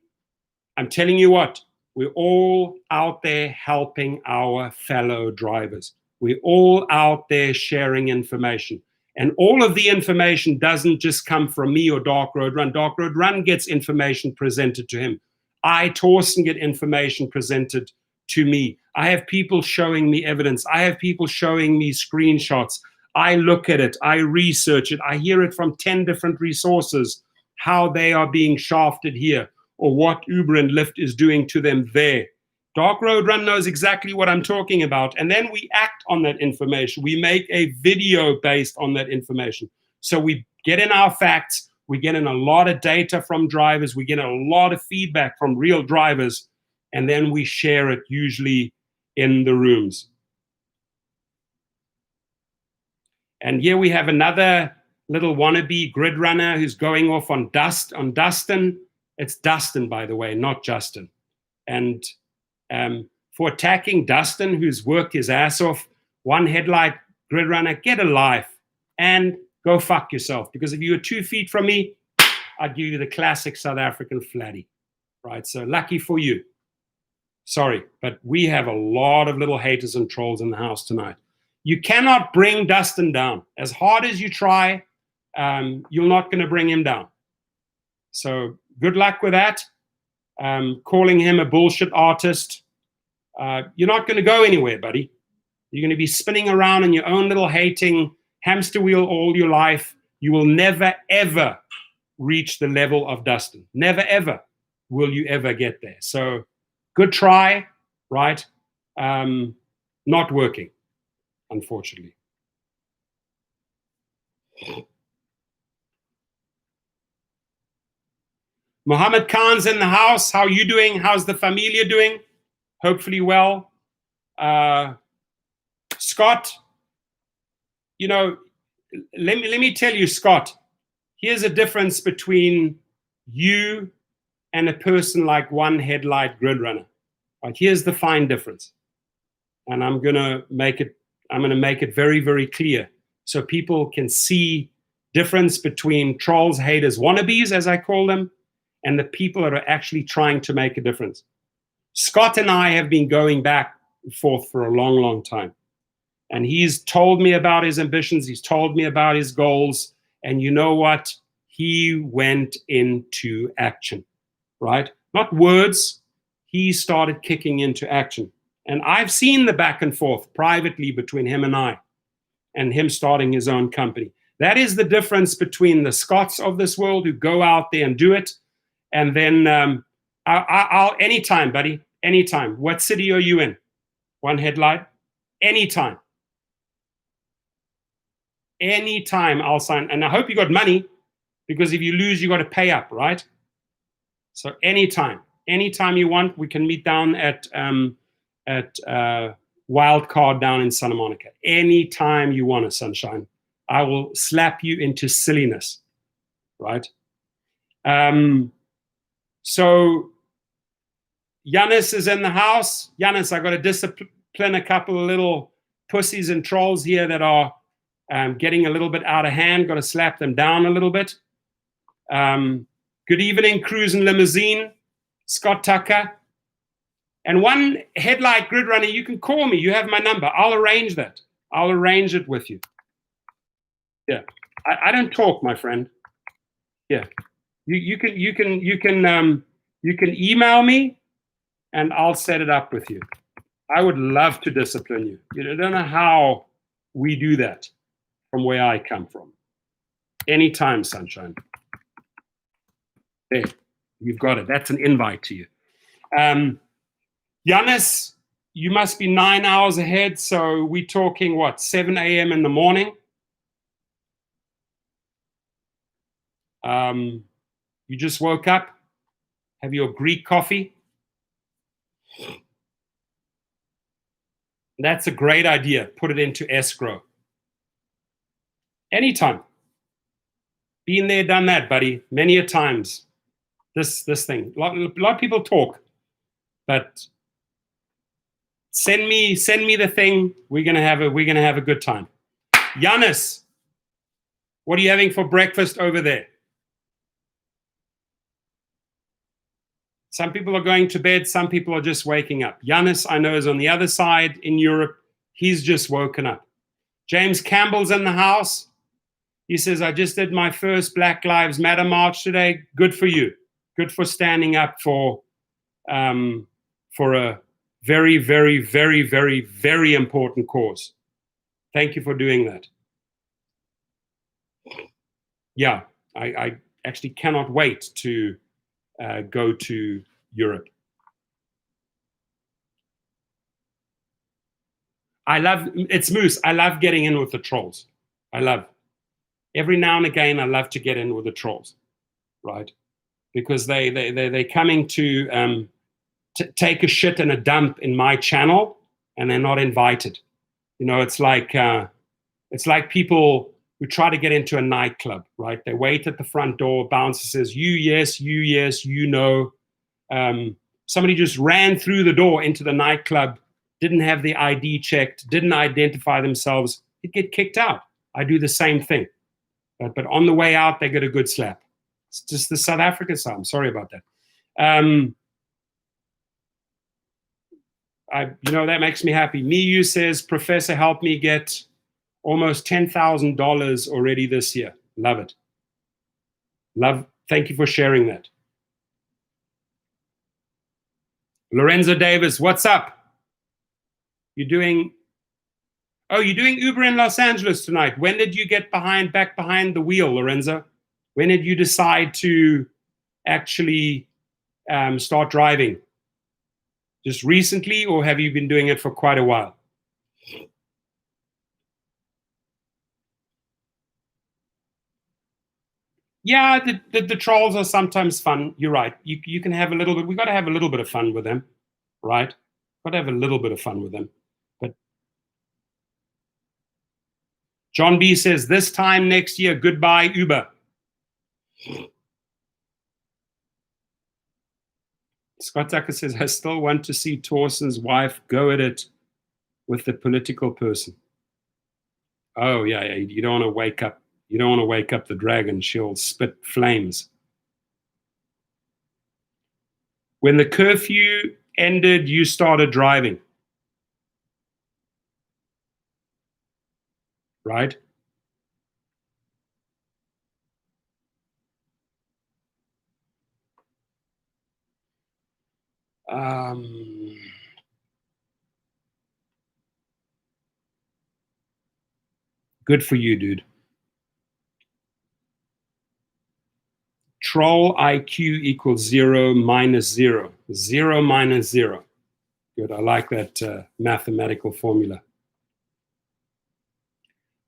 I'm telling you what, we're all out there helping our fellow drivers. We're all out there sharing information. And all of the information doesn't just come from me or Dark Road Run. Dark Road Run gets information presented to him. I, Torsten, get information presented to me. I have people showing me evidence. I have people showing me screenshots. I look at it. I research it. I hear it from 10 different resources, how they are being shafted here or what Uber and Lyft is doing to them there. Dark Road Run knows exactly what I'm talking about. And then we act on that information. We make a video based on that information. So we get in our facts. We get in a lot of data from drivers. We get a lot of feedback from real drivers. And then we share it usually in the rooms. And here we have another little wannabe grid runner who's going off on Dustin. It's Dustin, by the way, not Justin. And for attacking Dustin, who's worked his ass off, one headlight grid runner, get a life and go fuck yourself. Because if you were 2 feet from me, I'd give you the classic South African flatty, right? So lucky for you. Sorry, but we have a lot of little haters and trolls in the house tonight. You cannot bring Dustin down. As hard as you try, you're not going to bring him down. So good luck with that. Calling him a bullshit artist. You're not going to go anywhere, buddy. You're going to be spinning around in your own little hating hamster wheel all your life. You will never, ever reach the level of Dustin. Never, ever will you ever get there. So good try, right? Not working, unfortunately. Mohammed Khan's in the house. How are you doing? How's the familia doing? Hopefully well. Scott, you know, let me tell you, Scott, here's a difference between you and a person like one headlight grid runner. Right, here's the fine difference. And I'm gonna make it very, very clear so people can see difference between trolls, haters, wannabes, as I call them, and the people that are actually trying to make a difference. Scott and I have been going back and forth for a long, long time. And he's told me about his ambitions. He's told me about his goals. And you know what? He went into action, right? Not words. He started kicking into action. And I've seen the back and forth privately between him and I, and him starting his own company. That is the difference between the Scotts of this world who go out there and do it. And then I'll anytime, buddy, anytime. What city are you in? One headlight? Anytime. Anytime I'll sign. And I hope you got money, because if you lose, you got to pay up, right? So anytime you want, we can meet down at Wildcard down in Santa Monica. Anytime you want, sunshine. I will slap you into silliness, right? So Giannis is in the house. Giannis, I got to discipline a couple of little pussies and trolls here that are getting a little bit out of hand. Got to slap them down a little bit. Good evening, Cruise and Limousine, Scott Tucker. And one headlight grid runner, you can call me. You have my number. I'll arrange that. I'll arrange it with you. Yeah, I don't talk, my friend. Yeah, you can email me, and I'll set it up with you. I would love to discipline you. You don't know how we do that from where I come from. Anytime, sunshine. There, you've got it. That's an invite to you. Giannis, you must be 9 hours ahead. So we're talking, what, 7 a.m. in the morning? You just woke up, have your Greek coffee. That's a great idea. Put it into escrow. Anytime. Been there, done that, buddy. Many a times. This thing. A lot of people talk, but Send me the thing. We're gonna have a good time. Giannis, what are you having for breakfast over there? Some people are going to bed. Some people are just waking up. Giannis, I know, is on the other side in Europe. He's just woken up. James Campbell's in the house. He says, I just did my first Black Lives Matter march today. Good for you. Good for standing up for a very, very, very, very, very important cause. Thank you for doing that. Yeah, I actually cannot wait to go to Europe. It's Moose. I love getting in with the trolls. Every now and again, I love to get in with the trolls, right? Because they're coming to take a shit and a dump in my channel, and they're not invited. You know, it's like people who try to get into a nightclub, right? They wait at the front door. Bouncer says, "You yes, you yes, you no." Somebody just ran through the door into the nightclub, didn't have the ID checked, didn't identify themselves. They'd get kicked out. I do the same thing, but on the way out, they get a good slap. It's just the South African side. I'm sorry about that. That makes me happy. Miyu says, Professor, help me get almost $10,000 already this year. Love it. Thank you for sharing that. Lorenzo Davis, what's up? You're doing Uber in Los Angeles tonight. When did you get back behind the wheel, Lorenzo? When did you decide to actually start driving? Just recently, or have you been doing it for quite a while? Yeah, the trolls are sometimes fun. You're right. You can have a little bit. We got to have a little bit of fun with them, right? Got to have a little bit of fun with them. But John B says, this time next year, goodbye Uber. Scott Tucker says, I still want to see Torson's wife go at it with the political person. Oh yeah, you don't want to wake up. You don't want to wake up the dragon. She'll spit flames. When the curfew ended, you started driving, right? Good for you, dude. Troll IQ equals 0 minus 0. 0 minus 0. Good. I like that mathematical formula.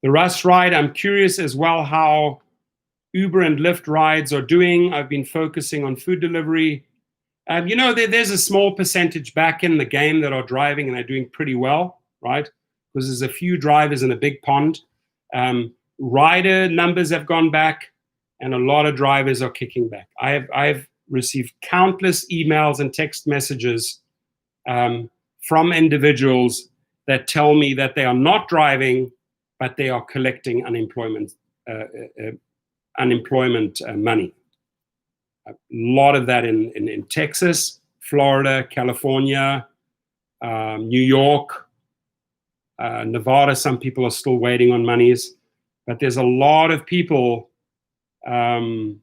The Russ ride, I'm curious as well how Uber and Lyft rides are doing. I've been focusing on food delivery. There's a small percentage back in the game that are driving and are doing pretty well, right? Because there's a few drivers in a big pond. Rider numbers have gone back, and a lot of drivers are kicking back. I've received countless emails and text messages from individuals that tell me that they are not driving, but they are collecting unemployment money. A lot of that in Texas, Florida, California, New York, Nevada. Some people are still waiting on monies, but there's a lot of people. John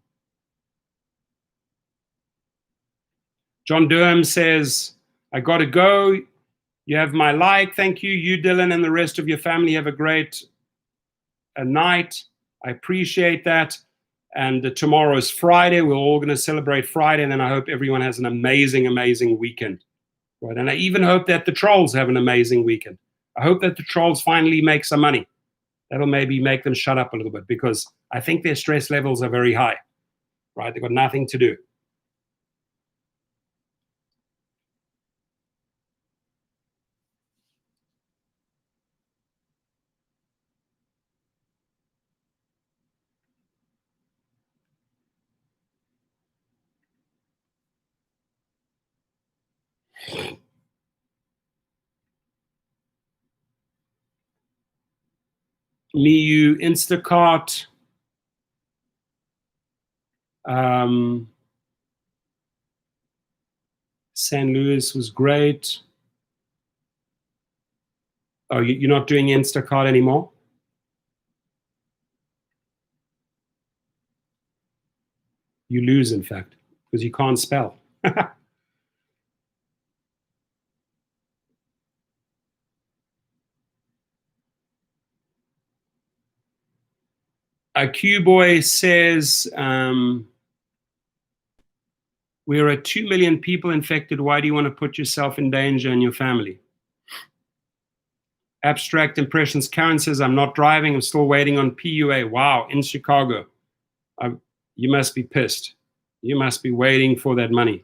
Durham says, I got to go. You have my like. Thank you. You, Dylan, and the rest of your family have a great night. I appreciate that. And tomorrow is Friday. We're all going to celebrate Friday. And then I hope everyone has an amazing, amazing weekend. Right? And I even hope that the trolls have an amazing weekend. I hope that the trolls finally make some money. That'll maybe make them shut up a little bit, because I think their stress levels are very high. Right? They've got nothing to do. Miu, Instacart. San Luis was great. Oh, you're not doing Instacart anymore? You lose, in fact, because you can't spell. Q-Boy says, we're at 2 million people infected. Why do you want to put yourself in danger and your family? Abstract Impressions Karen says, I'm not driving. I'm still waiting on PUA. Wow, in Chicago. You must be pissed. You must be waiting for that money.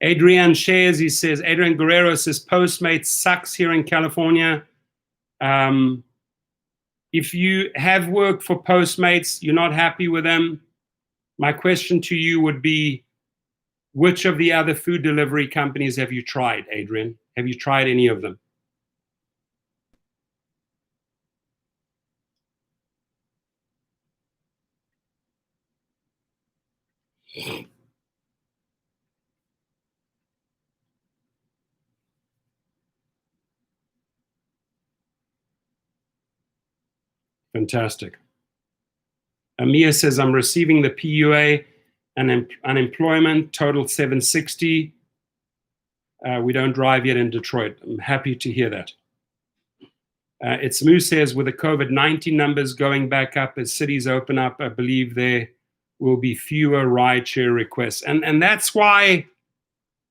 Adrian shares, he says, Adrian Guerrero says, Postmates sucks here in California. If you have worked for Postmates, you're not happy with them, my question to you would be, which of the other food delivery companies have you tried, Adrian? Have you tried any of them? Fantastic. Amir says, I'm receiving the PUA and unemployment, total 760. We don't drive yet in Detroit. I'm happy to hear that. It's Moo says, with the COVID-19 numbers going back up as cities open up, I believe there will be fewer rideshare requests. And that's why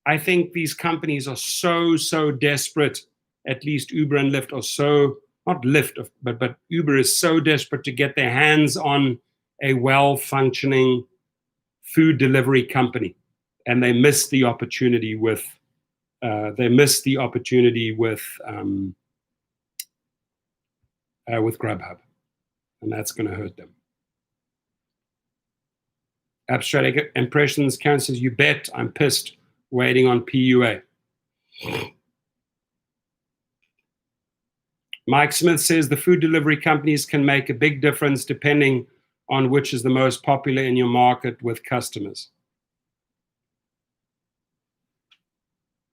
I think these companies are so desperate, at least Uber and Lyft are so, not Lyft, but Uber is so desperate to get their hands on a well-functioning food delivery company. And they missed the opportunity with Grubhub, and that's going to hurt them. Abstract Impressions Karen says, you bet, I'm pissed, waiting on PUA. Mike Smith says, the food delivery companies can make a big difference depending on which is the most popular in your market with customers.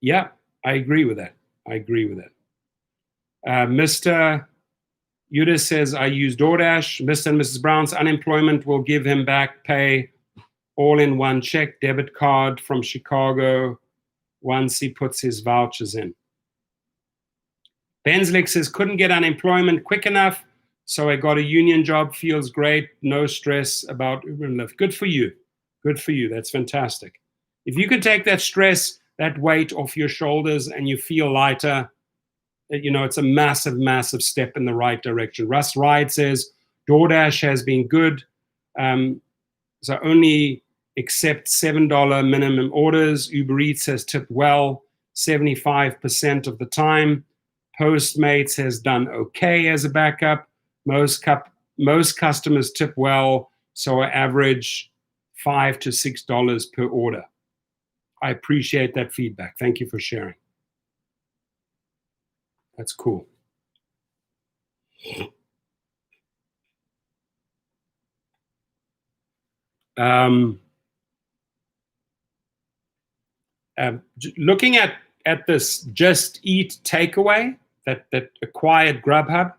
Yeah, I agree with that. Mr. Yuda says, I use DoorDash. Mr. and Mrs. Brown's unemployment will give him back pay all in one check, debit card from Chicago once he puts his vouchers in. Benslick says, couldn't get unemployment quick enough, so I got a union job. Feels great. No stress about Uber and Lyft. Good for you. Good for you. That's fantastic. If you can take that stress, that weight off your shoulders and you feel lighter, you know, it's a massive step in the right direction. Russ Ride says, DoorDash has been good. So only accept $7 minimum orders. Uber Eats has tipped well 75% of the time. Postmates has done okay as a backup. Most customers tip well, so I average $5 to $6 per order. I appreciate that feedback. Thank you for sharing. That's cool. Looking at this Just Eat takeaway that acquired Grubhub,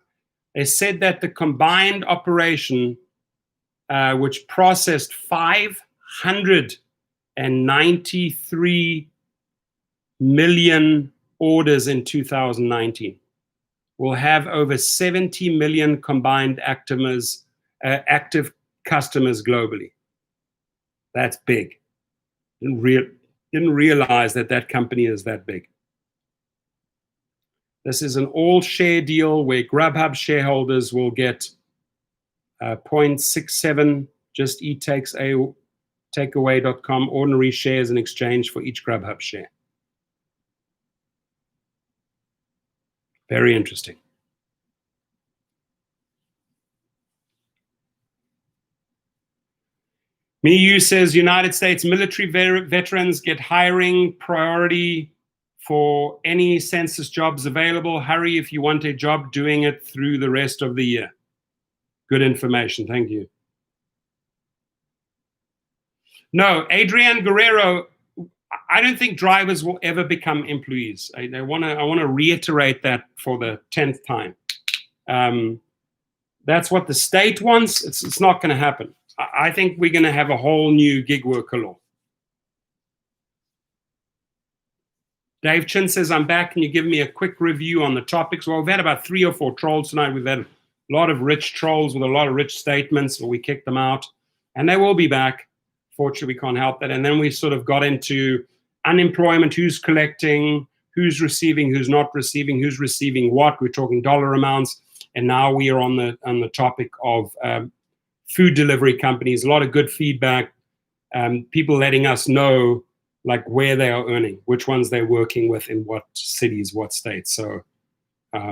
they said that the combined operation, which processed 593 million orders in 2019, will have over 70 million combined active customers globally. That's big. Didn't realize that company is that big. This is an all-share deal where Grubhub shareholders will get 0.67 just takeaway.com ordinary shares in exchange for each Grubhub share. Very interesting. MeU says United States military veterans get hiring priority for any census jobs available. Hurry if you want a job doing it through the rest of the year. Good information. Thank you. No, Adrian Guerrero, I don't think drivers will ever become employees. I want to reiterate that for the 10th time. That's what the state wants. It's not going to happen. I think we're going to have a whole new gig worker law. Dave Chin says, I'm back. Can you give me a quick review on the topics? Well, we've had about 3 or 4 trolls tonight. We've had a lot of rich trolls with a lot of rich statements, but we kicked them out. And they will be back. Fortunately, we can't help that. And then we sort of got into unemployment, who's collecting, who's receiving, who's not receiving, who's receiving what. We're talking dollar amounts. And now we are on the topic of food delivery companies. A lot of good feedback. People letting us know like where they are earning, which ones they're working with, in what cities, what states. So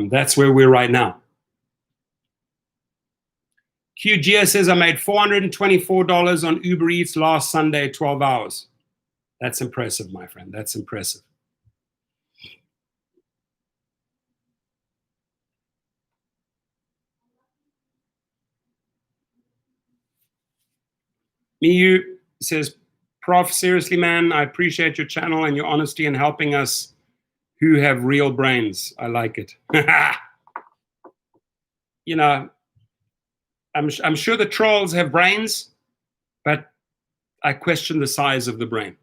that's where we're right now. QGS says, I made $424 on Uber Eats last Sunday, 12 hours. That's impressive, my friend. That's impressive. Miyu says, Prof, seriously, man, I appreciate your channel and your honesty in helping us who have real brains. I like it. You know, I'm sure the trolls have brains, but I question the size of the brain.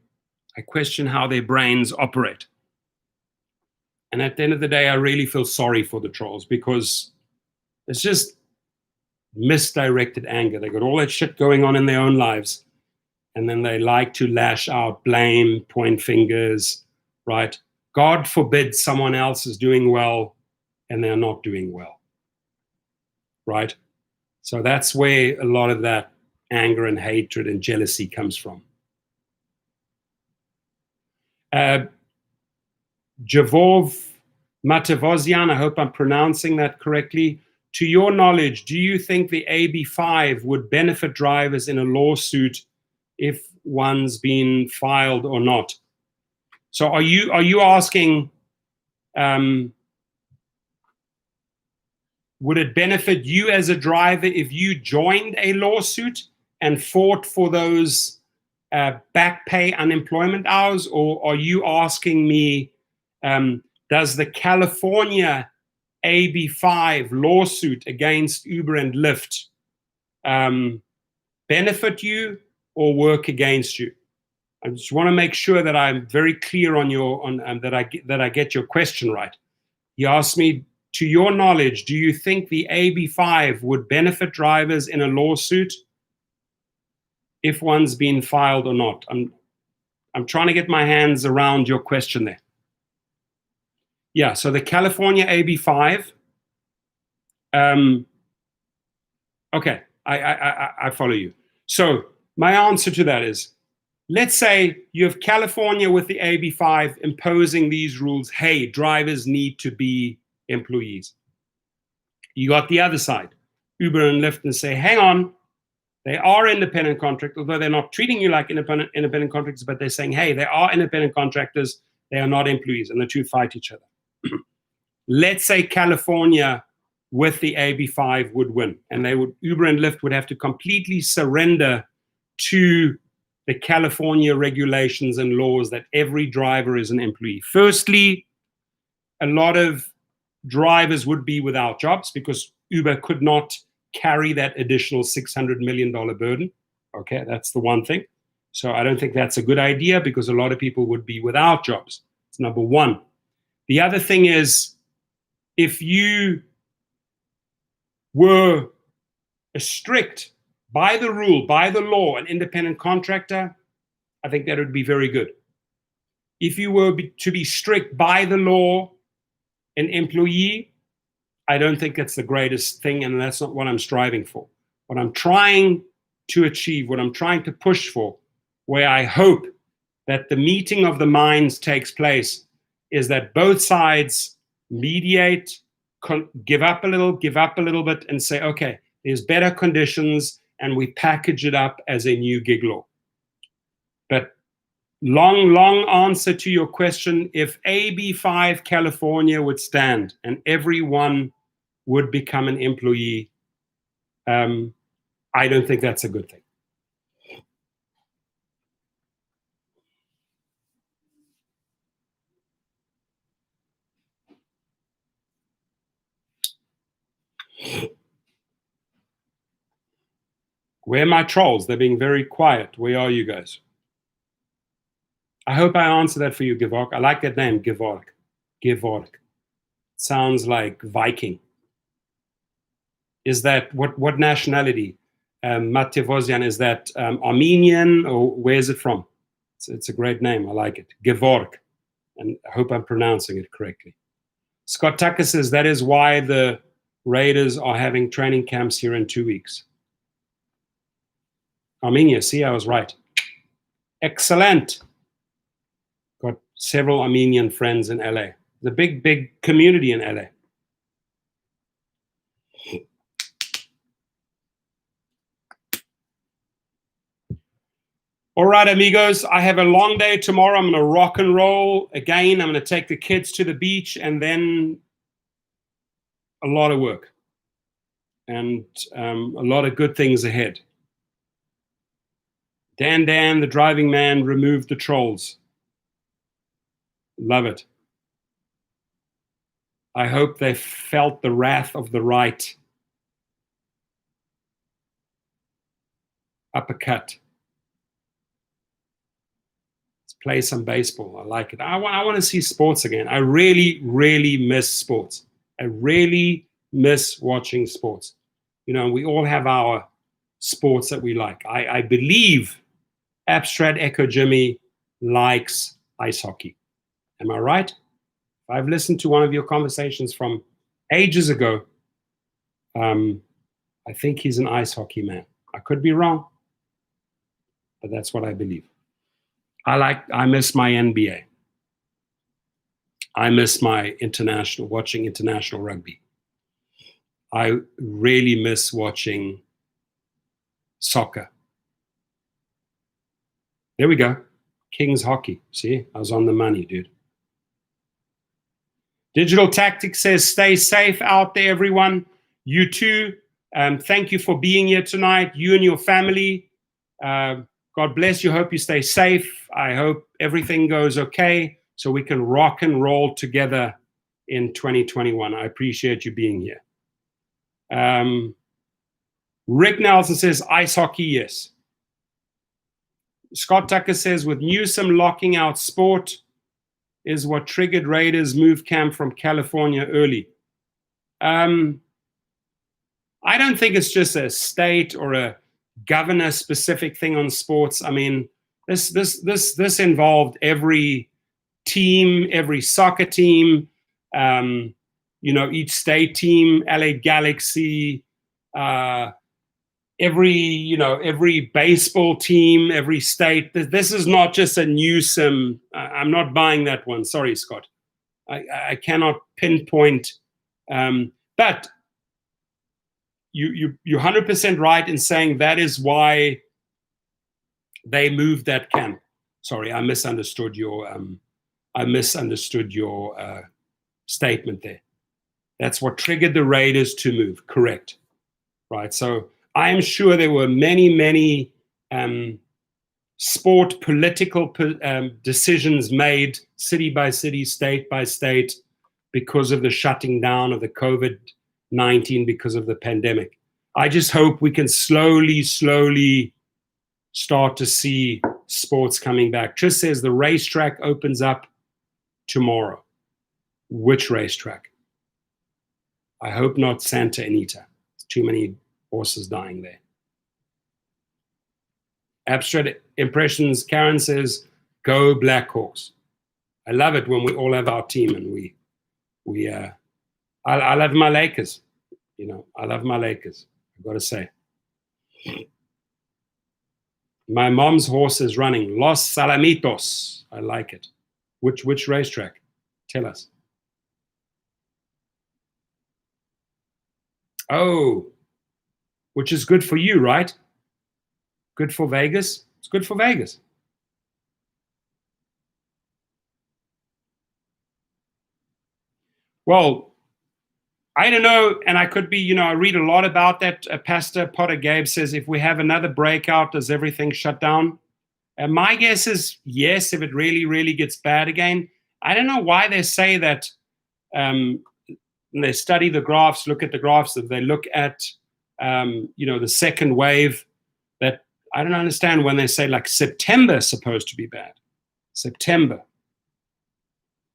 I question how their brains operate. And at the end of the day, I really feel sorry for the trolls because it's just misdirected anger. They got all that shit going on in their own lives. And then they like to lash out, blame, point fingers, right? God forbid someone else is doing well and they're not doing well, right? So that's where a lot of that anger and hatred and jealousy comes from. Javov Matavosian, I hope I'm pronouncing that correctly. To your knowledge, do you think the AB5 would benefit drivers in a lawsuit if one's been filed or not? So are you asking, would it benefit you as a driver if you joined a lawsuit and fought for those back pay unemployment hours? Or are you asking me, does the California AB5 lawsuit against Uber and Lyft benefit you or work against you? I just want to make sure that I'm very clear on that I get your question right. You asked me, to your knowledge, do you think the AB5 would benefit drivers in a lawsuit if one's been filed or not? I'm trying to get my hands around your question there. Yeah, so the California AB5. Okay, I follow you. So my answer to that is, let's say you have California with the AB5 imposing these rules. Hey, drivers need to be employees. You got the other side, Uber and Lyft, and say, hang on, they are independent contractors, although they're not treating you like independent contractors, but they're saying, hey, they are independent contractors, they are not employees, and the two fight each other. Let's say California with the AB5 would win, and Uber and Lyft would have to completely surrender to the California regulations and laws that every driver is an employee. Firstly, a lot of drivers would be without jobs because Uber could not carry that additional $600 million burden. Okay, that's the one thing. So I don't think that's a good idea because a lot of people would be without jobs. It's number one. The other thing is, if you were a strict, by the rule, by the law, an independent contractor, I think that would be very good. If you were to be strict by the law, an employee, I don't think that's the greatest thing, and that's not what I'm striving for. What I'm trying to achieve, what I'm trying to push for, where I hope that the meeting of the minds takes place, is that both sides mediate, give up a little bit, and say, okay, there's better conditions, and we package it up as a new gig law. But long answer to your question, if AB5 California would stand and everyone would become an employee, I don't think that's a good thing. Where are my trolls? They're being very quiet. Where are you guys? I hope I answered that for you, Givork. I like that name, Givork. Givork. Sounds like Viking. Is that, what nationality? Matevosian, is that Armenian, or where's it from? It's a great name. I like it. Givork. And I hope I'm pronouncing it correctly. Scott Tucker says that is why the Raiders are having training camps here in 2 weeks. Armenia, see, I was right. Excellent. Got several Armenian friends in LA. The big community in LA. All right, amigos, I have a long day tomorrow. I'm going to rock and roll. Again, I'm going to take the kids to the beach, and then a lot of work and a lot of good things ahead. Dan, the driving man, removed the trolls. Love it. I hope they felt the wrath of the right. Uppercut. Let's play some baseball. I like it. I want to see sports again. I really miss sports. I really miss watching sports. You know, we all have our sports that we like. I believe Abstract Echo Jimmy likes ice hockey. Am I right? I've listened to one of your conversations from ages ago. I think he's an ice hockey man. I could be wrong, but that's what I believe. I miss my NBA. I miss my watching international rugby. I really miss watching soccer. There we go. Kings hockey. See, I was on the money, dude. Digital Tactics says, stay safe out there, everyone. You too. Thank you for being here tonight, you and your family. God bless you. Hope you stay safe. I hope everything goes okay so we can rock and roll together in 2021. I appreciate you being here. Rick Nelson says, ice hockey, yes. Scott Tucker says, with Newsom locking out sport is what triggered Raiders move camp from California early. I don't think it's just a state or a governor specific thing on sports. I mean, this involved every team, every soccer team, you know, each state team, LA Galaxy, every baseball team, every state. This is not just a Newsom. I'm not buying that one. Sorry, Scott. I cannot pinpoint. But you're 100% right in saying that is why they moved that camp. Sorry, I misunderstood your statement there. That's what triggered the Raiders to move. Correct. Right. So I'm sure there were many sport political decisions made city by city, state by state, because of the shutting down of the COVID-19, because of the pandemic. I just hope we can slowly start to see sports coming back. Tris says the racetrack opens up tomorrow. Which racetrack? I hope not Santa Anita. There's too many horses dying there. Abstract Impressions, Karen says, go Blackhawks. I love it when we all have our team and we I love my Lakers. I love my Lakers. I've got to say. My mom's horse is running Los Salamitos. I like it. Which racetrack? Tell us. Oh, which is good for you, right? Good for Vegas? It's good for Vegas. Well, I don't know, and I could be, I read a lot about that. Pastor Potter Gabe says, if we have another breakout, does everything shut down? And my guess is yes, if it really, really gets bad again. I don't know why they say that. When they study the graphs, look at the graphs, if they look at, the second wave, that I don't understand when they say like September is supposed to be bad. September.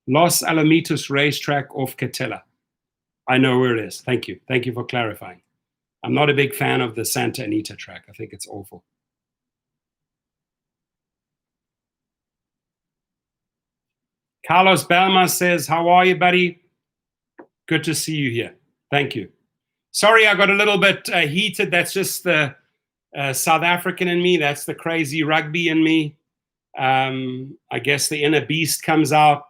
Los Alamitos racetrack off Catella. I know where it is. Thank you. Thank you for clarifying. I'm not a big fan of the Santa Anita track. I think it's awful. Carlos Balma says, how are you, buddy? Good to see you here. Thank you. Sorry, I got a little bit heated. That's just the South African in me. That's the crazy rugby in me. I guess the inner beast comes out.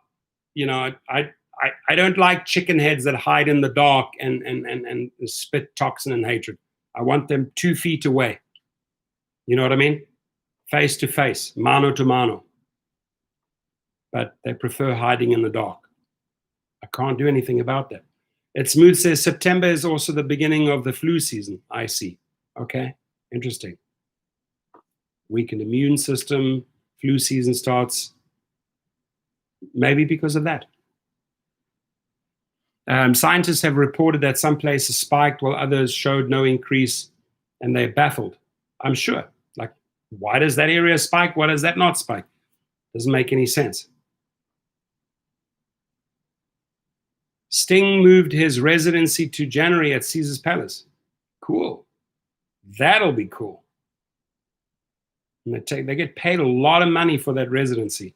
I don't like chicken heads that hide in the dark and spit toxin and hatred. I want them 2 feet away. You know what I mean? Face to face, mano to mano. But they prefer hiding in the dark. I can't do anything about that. Ed Smooth says September is also the beginning of the flu season. I see. Okay, interesting. Weakened immune system, flu season starts. Maybe because of that. Scientists have reported that some places spiked while others showed no increase, and they're baffled. I'm sure. Like, why does that area spike? Why does that not spike? Doesn't make any sense. Sting moved his residency to January at Caesar's Palace. Cool. That'll be cool. And they get paid a lot of money for that residency.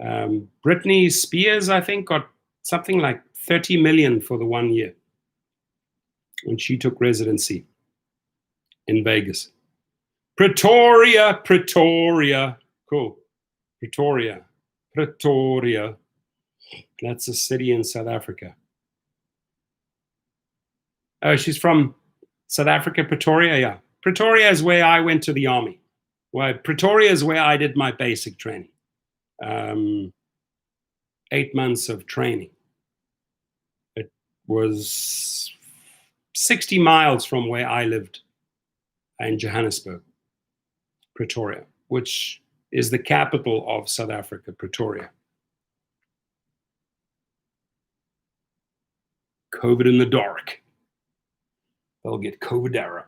Britney Spears, I think, got something like 30 million for the 1 year when she took residency in Vegas. Pretoria. Cool. Pretoria. That's a city in South Africa. Oh, she's from South Africa, Pretoria? Yeah. Pretoria is where I went to the army. Well, Pretoria is where I did my basic training. 8 months of training. It was 60 miles from where I lived in Johannesburg, Pretoria, which is the capital of South Africa, Pretoria. COVID in the dark. They'll get COVID-era.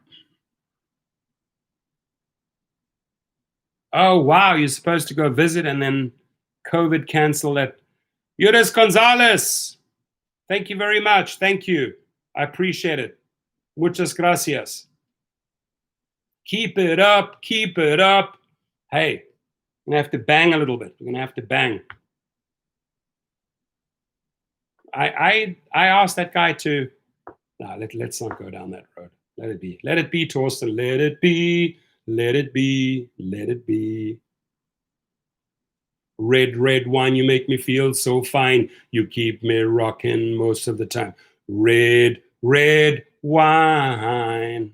Oh, wow, you're supposed to go visit and then COVID canceled it. Yuris Gonzalez, thank you very much. Thank you. I appreciate it. Muchas gracias. Keep it up. Keep it up. Hey, we're going to have to bang a little bit. We're going to have to bang. I asked that guy to, no, let's not go down that road. Let it be. Let it be, Torsten. Let it be. Let it be. Let it be. Red, red wine, you make me feel so fine. You keep me rocking most of the time. Red, red wine.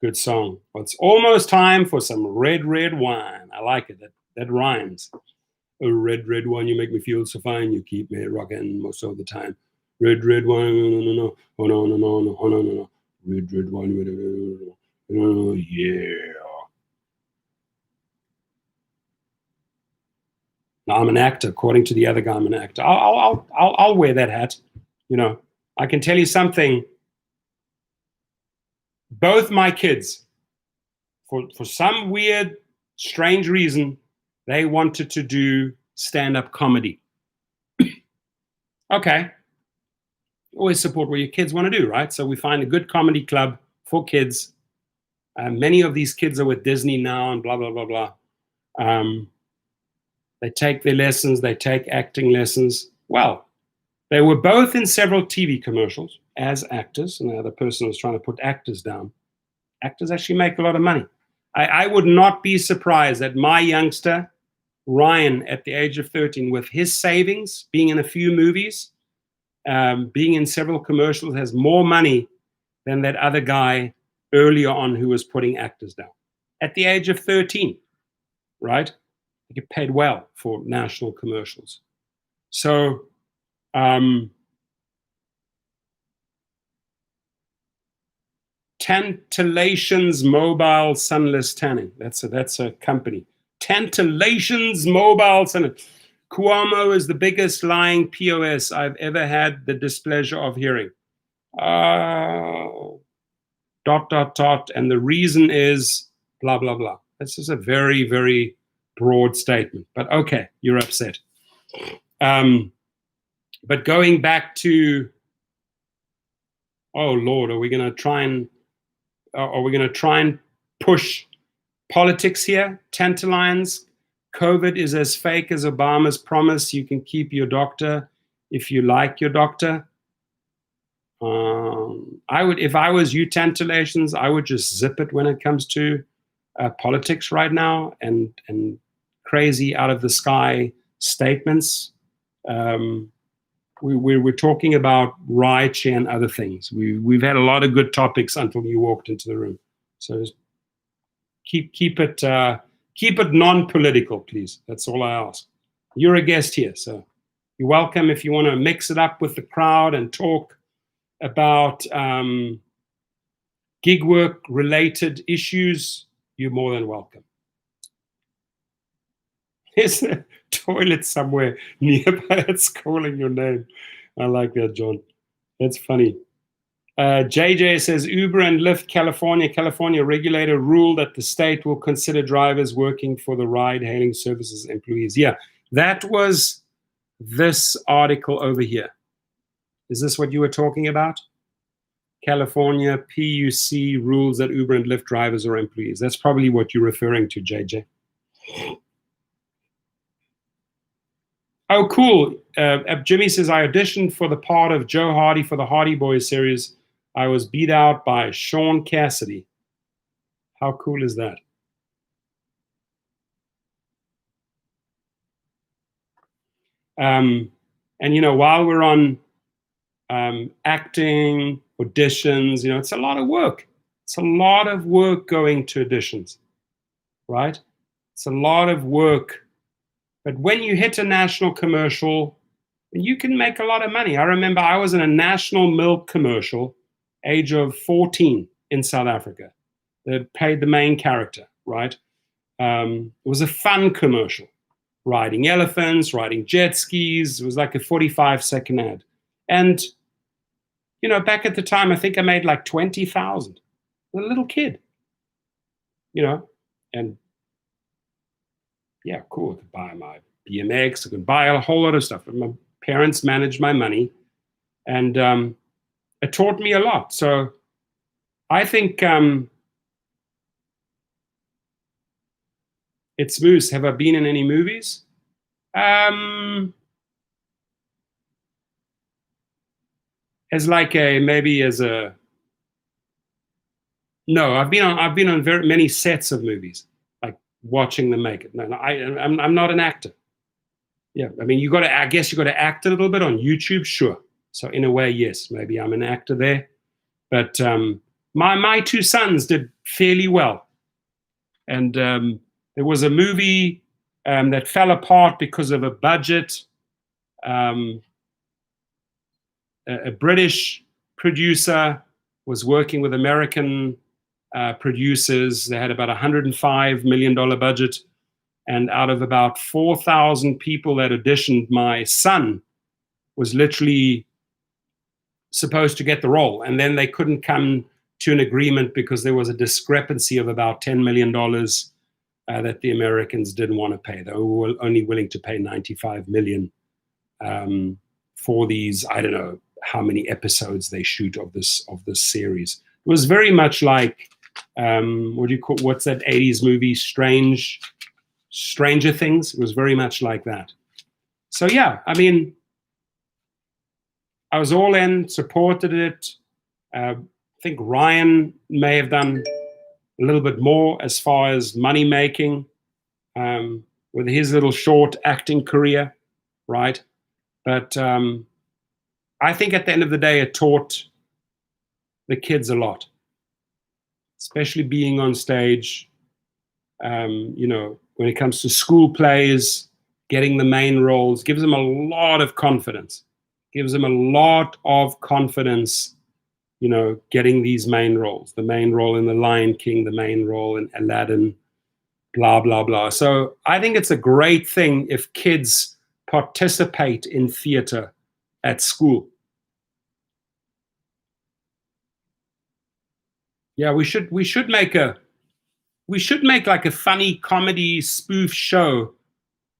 Good song. Well, it's almost time for some red, red wine. I like it. That rhymes. Oh, red, red wine, you make me feel so fine. You keep me rocking most of the time. Red, red wine, no. Oh, no, no, no, no, oh, no, no, no. Red, red wine, oh, yeah. Now, I'm an actor. According to the other guy, I'm an actor. I'll wear that hat. You know, I can tell you something. Both my kids, for some weird, strange reason, they wanted to do stand-up comedy. Okay. Always support what your kids want to do, right? So we find a good comedy club for kids. Many of these kids are with Disney now and blah, blah, blah, blah. They take their lessons. They take acting lessons. Well, They were both in several TV commercials as actors, and the other person was trying to put actors down. Actors actually make a lot of money. I would not be surprised that my youngster, Ryan, at the age of 13, with his savings, being in a few movies, being in several commercials, has more money than that other guy earlier on who was putting actors down. At the age of 13, right? They get paid well for national commercials. So, Tantilations Mobile Sunless Tanning. That's a company. Tantilations Mobile Sunless. Cuomo is the biggest lying POS I've ever had the displeasure of hearing. And the reason is blah, blah, blah. This is a very, very broad statement. But okay, you're upset. But going back to, oh Lord, are we going to try and push politics here? Tantalines. COVID is as fake as Obama's promise you can keep your doctor if you like your doctor. I would, if I was you, Tantilations, I would just zip it when it comes to politics right now and crazy out of the sky statements. We're talking about rideshare and other things. We've had a lot of good topics until you walked into the room. So keep it non-political, please. That's all I ask. You're a guest here, so you're welcome. If you want to mix it up with the crowd and talk about gig work related issues, you're more than welcome. There's a toilet somewhere nearby that's calling your name. I like that, John. That's funny. JJ says Uber and Lyft California regulator ruled that the state will consider drivers working for the ride-hailing services employees. Yeah, that was this article over here. Is this what you were talking about? California PUC rules that Uber and Lyft drivers are employees. That's probably what you're referring to, JJ. Oh, cool. Jimmy says, I auditioned for the part of Joe Hardy for the Hardy Boys series. I was beat out by Sean Cassidy. How cool is that? And, you know, while we're on acting, auditions, you know, it's a lot of work. It's a lot of work going to auditions, right? It's a lot of work. But when you hit a national commercial, you can make a lot of money. I remember I was in a national milk commercial, age of 14 in South Africa. They played the main character, right? It was a fun commercial. Riding elephants, riding jet skis. It was like a 45-second ad. And, you know, back at the time, I think I made like 20,000. A little kid, you know, and yeah, cool. I could buy my BMX. I could buy a whole lot of stuff. My parents managed my money, and it taught me a lot. So I think it's Moose. Have I been in any movies? As like a maybe as a no. I've been on very many sets of movies. Watching them make it. No, I'm not an actor. Yeah, I mean, I guess you got to act a little bit on YouTube, sure. So in a way, yes, maybe I'm an actor there. But my two sons did fairly well. And there was a movie that fell apart because of a budget. A British producer was working with American producers. They had about $105 million budget, and out of about 4,000 people that auditioned, my son was literally supposed to get the role, and then they couldn't come to an agreement because there was a discrepancy of about $10 million that the Americans didn't want to pay. They were only willing to pay $95 million for these, I don't know how many episodes they shoot of this series. It was very much like what's that 80s movie, Stranger Things? It was very much like that. So yeah, I mean, I was all in, supported it. I think Ryan may have done a little bit more as far as money making with his little short acting career, right? But I think at the end of the day, it taught the kids a lot, especially being on stage. When it comes to school plays, getting the main roles, gives them a lot of confidence. Gives them a lot of confidence, getting these main roles. The main role in The Lion King, the main role in Aladdin, blah, blah, blah. So I think it's a great thing if kids participate in theater at school. Yeah, we should make like a funny comedy spoof show,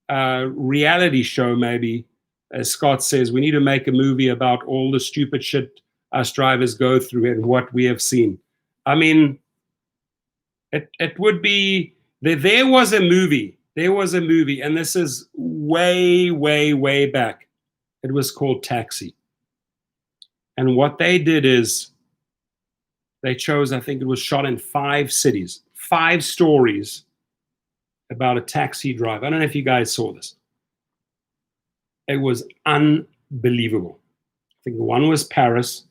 reality show maybe. As Scott says, we need to make a movie about all the stupid shit us drivers go through and what we have seen. I mean, it would be, there was a movie, and this is way, way, way back. It was called Taxi. And what they did is they chose, I think it was shot in 5 cities, 5 stories about a taxi driver. I don't know if you guys saw this. It was unbelievable. I think the one was Paris,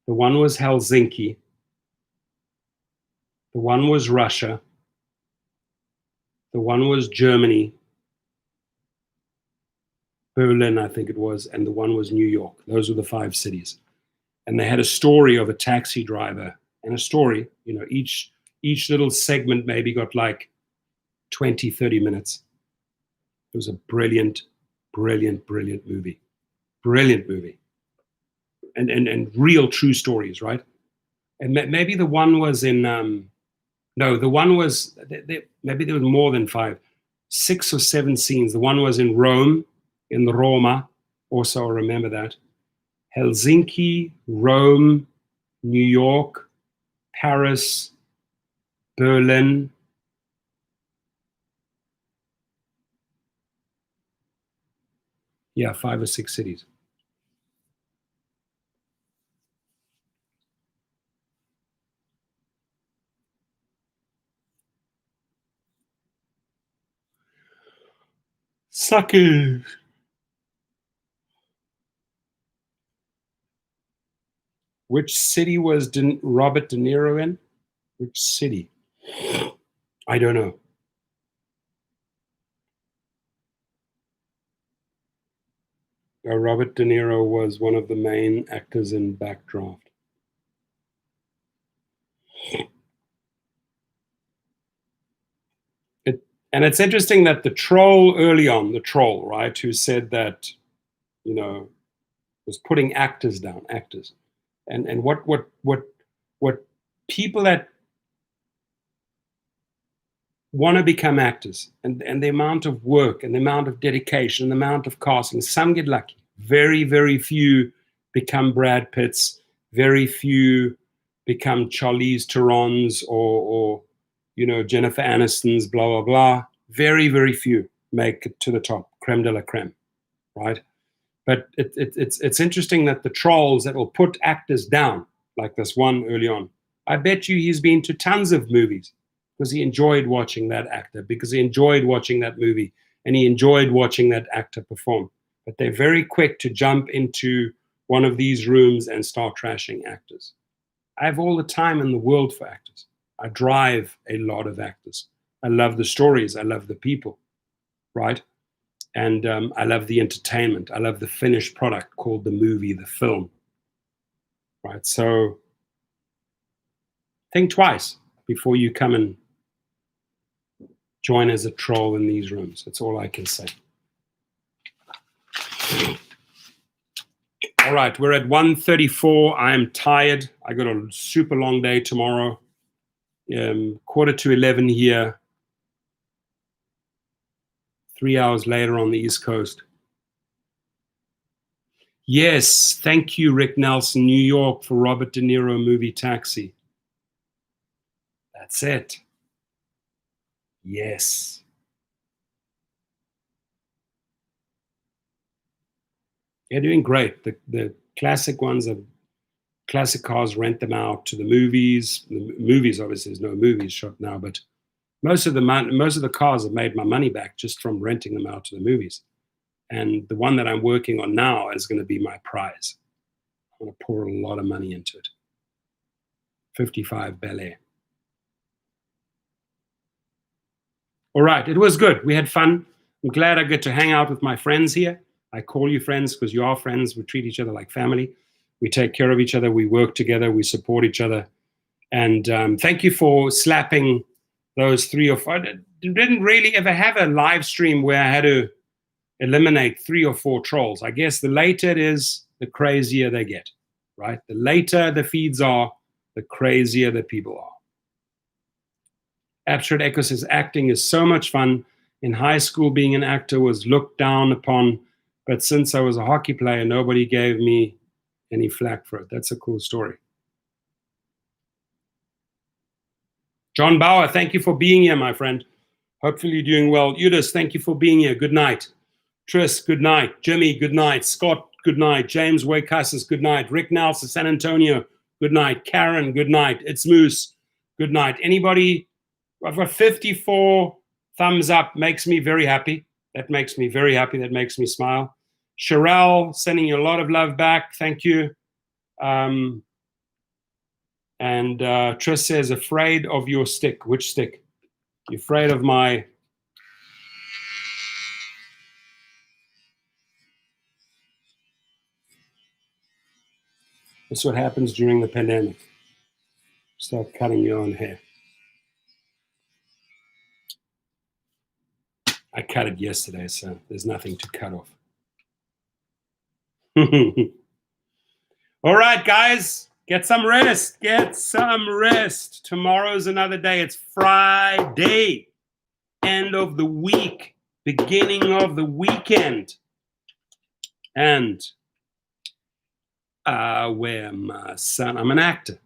the one was Helsinki, the one was Russia, the one was Germany, Berlin, I think it was, and the one was New York. Those were the 5 cities. And they had a story of a taxi driver and a story, each little segment maybe got like 20, 30 minutes. It was a brilliant, brilliant, brilliant movie. Brilliant movie. And real true stories, right? And maybe the one was in, no, the one was, maybe there was more than 5, 6 or 7 scenes. The one was in Rome, in Roma, also I remember that. Helsinki, Rome, New York, Paris, Berlin. Yeah, 5 or 6 cities. Suckers. Which city was Robert De Niro in? Which city? I don't know. Robert De Niro was one of the main actors in Backdraft. And it's interesting that the troll early on, right, who said that, was putting actors down, actors. And what people that want to become actors and the amount of work and the amount of dedication and the amount of casting, some get lucky. Very, very few become Brad Pitts. Very few become Charlize Theron's or Jennifer Aniston's, blah, blah, blah. Very, very few make it to the top, creme de la creme, right? But it's interesting that the trolls that will put actors down, like this one early on, I bet you he's been to tons of movies because he enjoyed watching that actor, because he enjoyed watching that movie, and he enjoyed watching that actor perform. But they're very quick to jump into one of these rooms and start trashing actors. I have all the time in the world for actors. I drive a lot of actors. I love the stories. I love the people, right? And I love the entertainment. I love the finished product called the movie, the film, right? So think twice before you come and join as a troll in these rooms. That's all I can say. All right, we're at 1:34. I am tired. I got a super long day tomorrow. 10:45 here. 3 hours later on the East Coast. Yes, thank you, Rick Nelson, New York, for Robert De Niro movie Taxi. That's it. Yes. They're doing great. The classic ones are classic cars, rent them out to the movies. The movies, obviously, there's no movies shot now, but most of the cars have made my money back just from renting them out to the movies. And the one that I'm working on now is going to be my prize. I'm going to pour a lot of money into it. 55 Belly. All right, it was good. We had fun. I'm glad I get to hang out with my friends here. I call you friends because you are friends. We treat each other like family. We take care of each other. We work together. We support each other. And thank you for slapping those 3 or 4. I didn't really ever have a live stream where I had to eliminate 3 or 4 trolls. I guess the later it is, the crazier they get, right? The later the feeds are, the crazier the people are. Abstract Echo says, acting is so much fun. In high school, being an actor was looked down upon, but since I was a hockey player, nobody gave me any flack for it. That's a cool story. John Bauer, thank you for being here, my friend. Hopefully you're doing well. Udis, thank you for being here. Good night. Tris, good night. Jimmy, good night. Scott, good night. James Waycassis, good night. Rick Nelson, San Antonio, good night. Karen, good night. It's Moose, good night. Anybody? I've got 54 thumbs up. Makes me very happy. That makes me very happy. That makes me smile. Sherelle, sending you a lot of love back. Thank you. And Tris says, afraid of your stick. Which stick? You're afraid of my... That's what happens during the pandemic. Start cutting your own hair. I cut it yesterday, so there's nothing to cut off. All right, guys. Get some rest. Get some rest. Tomorrow's another day. It's Friday. End of the week. Beginning of the weekend. And I wear my I'm an actor.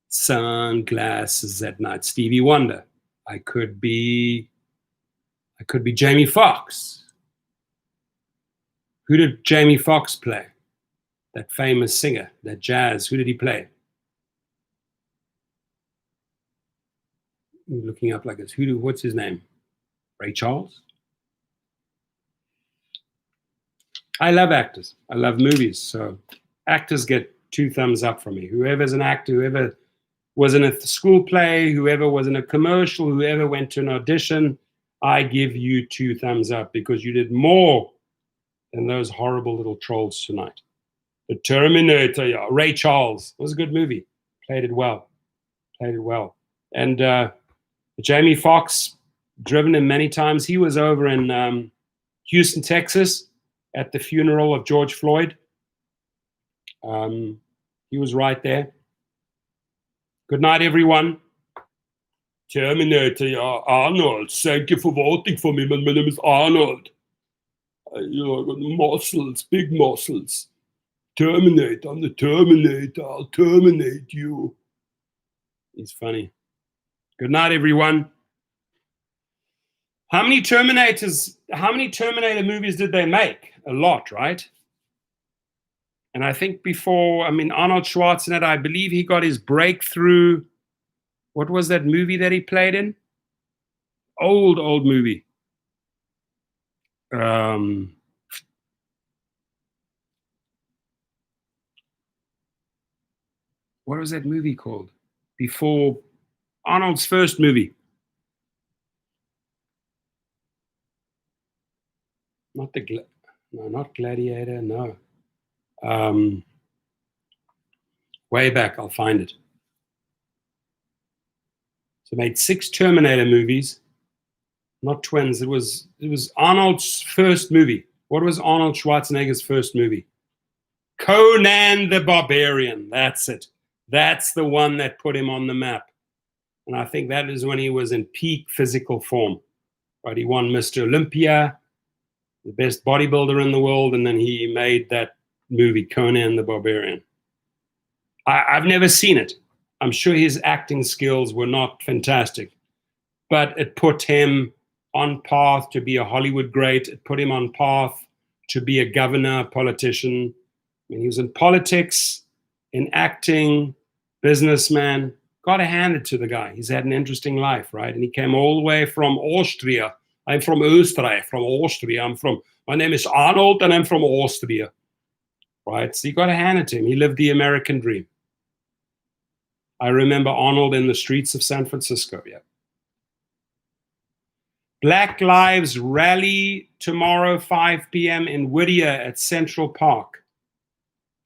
Sunglasses at night. Stevie Wonder. I could be Jamie Foxx. Who did Jamie Foxx play? That famous singer, that jazz. Who did he play? I'm looking up like this. What's his name? Ray Charles? I love actors. I love movies. So actors get 2 thumbs up from me. Whoever's an actor, whoever was in a school play, whoever was in a commercial, whoever went to an audition, I give you 2 thumbs up because you did more than those horrible little trolls tonight. The Terminator, yeah. Ray Charles. It was a good movie. Played it well. Played it well. And Jamie Foxx, driven him many times. He was over in Houston, Texas at the funeral of George Floyd. He was right there. Good night, everyone. Terminator, yeah. Arnold. Thank you for voting for me. My name is Arnold. I got muscles, big muscles. Terminate, I'm the Terminator. I'll terminate you. He's funny. Good night, everyone. How many Terminator movies did they make? A lot, right? And I think Arnold Schwarzenegger, I believe he got his breakthrough. What was that movie that he played in? Old movie. What was that movie called? Before Arnold's first movie. Not Gladiator, no. Way back, I'll find it. So made 6 Terminator movies, not twins. It was Arnold's first movie. What was Arnold Schwarzenegger's first movie? Conan the Barbarian. That's it. That's the one that put him on the map. And I think that is when he was in peak physical form. Right? He won Mr. Olympia, the best bodybuilder in the world, and then he made that movie, Conan the Barbarian. I've never seen it. I'm sure his acting skills were not fantastic, but it put him on path to be a Hollywood great. It put him on path to be a governor, politician. I mean, he was in politics, in acting, businessman. Got to hand it to the guy. He's had an interesting life, right? And he came all the way from Austria. I'm from Österreich, from Austria. My name is Arnold, and I'm from Austria, right? So you got to hand it to him. He lived the American dream. I remember Arnold in the streets of San Francisco, yeah. Black Lives Rally tomorrow, 5 p.m. in Whittier at Central Park.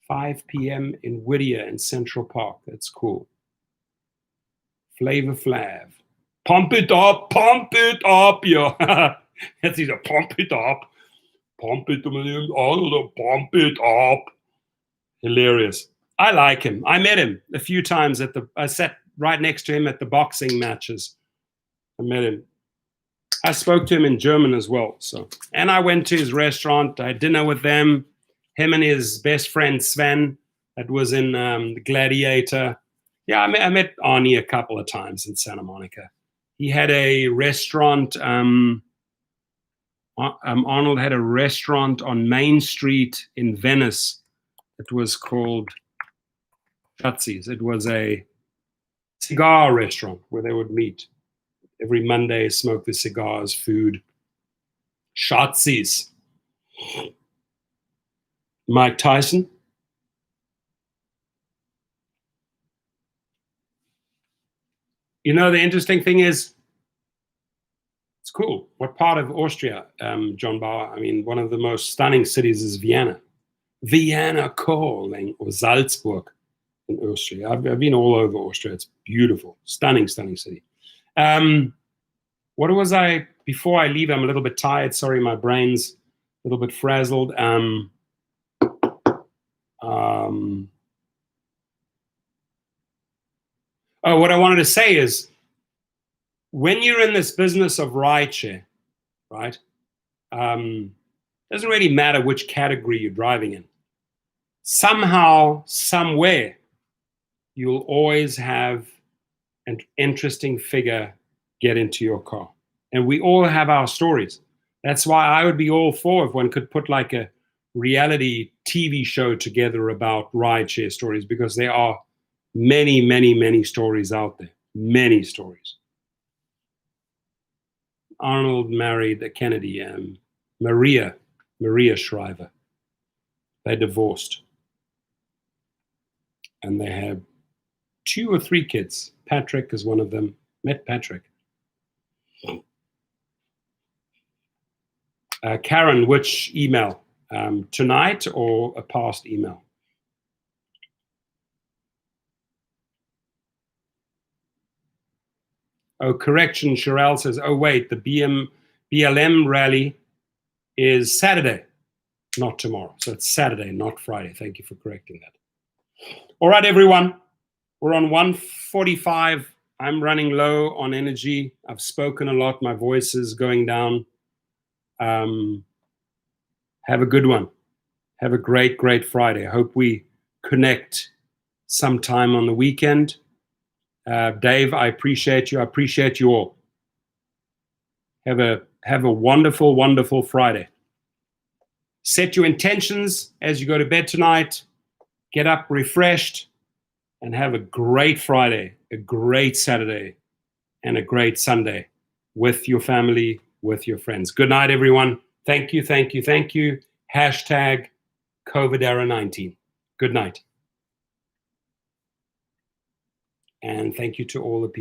5 p.m. in Whittier in Central Park. That's cool. Flavor Flav. Pump it up, yeah. That's either pump it up, pump it up. Hilarious. I like him. I met him a few times I sat right next to him at the boxing matches. I met him. I spoke to him in German as well. And I went to his restaurant. I had dinner with them. Him and his best friend Sven, that was in the Gladiator. Yeah, I met Arnie a couple of times in Santa Monica. He had a restaurant. Arnold had a restaurant on Main Street in Venice. It was called Schatzis. It was a cigar restaurant where they would meet. Every Monday, smoke the cigars, food. Schatzis. Mike Tyson. You know, the interesting thing is, it's cool. What part of Austria, John Bauer? I mean, one of the most stunning cities is Vienna. Vienna calling, or Salzburg in Austria. I've been all over Austria. It's beautiful. Stunning, stunning city. What was I, before I leave, I'm a little bit tired. Sorry, my brain's a little bit frazzled. What I wanted to say is, when you're in this business of rideshare, right, doesn't really matter which category you're driving in. Somehow, somewhere, you'll always have an interesting figure get into your car. And we all have our stories. That's why I would be all for if one could put like a reality TV show together about rideshare stories, because there are many, many, many stories out there. Many stories. Arnold married a Kennedy, Maria Shriver. They divorced. And they had 2 or 3 kids. Patrick is one of them. Met Patrick. Karen, which email? Tonight or a past email? Oh, correction, Sherelle says, oh, wait, the BLM rally is Saturday, not tomorrow. So it's Saturday, not Friday. Thank you for correcting that. All right, everyone. We're on 1:45. I'm running low on energy. I've spoken a lot. My voice is going down. Have a good one. Have a great, great Friday. I hope we connect sometime on the weekend. Dave, I appreciate you. I appreciate you all. Have a wonderful, wonderful Friday. Set your intentions as you go to bed tonight. Get up refreshed and have a great Friday, a great Saturday, and a great Sunday with your family, with your friends. Good night, everyone. Thank you, thank you, thank you. Hashtag COVID era 19. Good night. And thank you to all the people.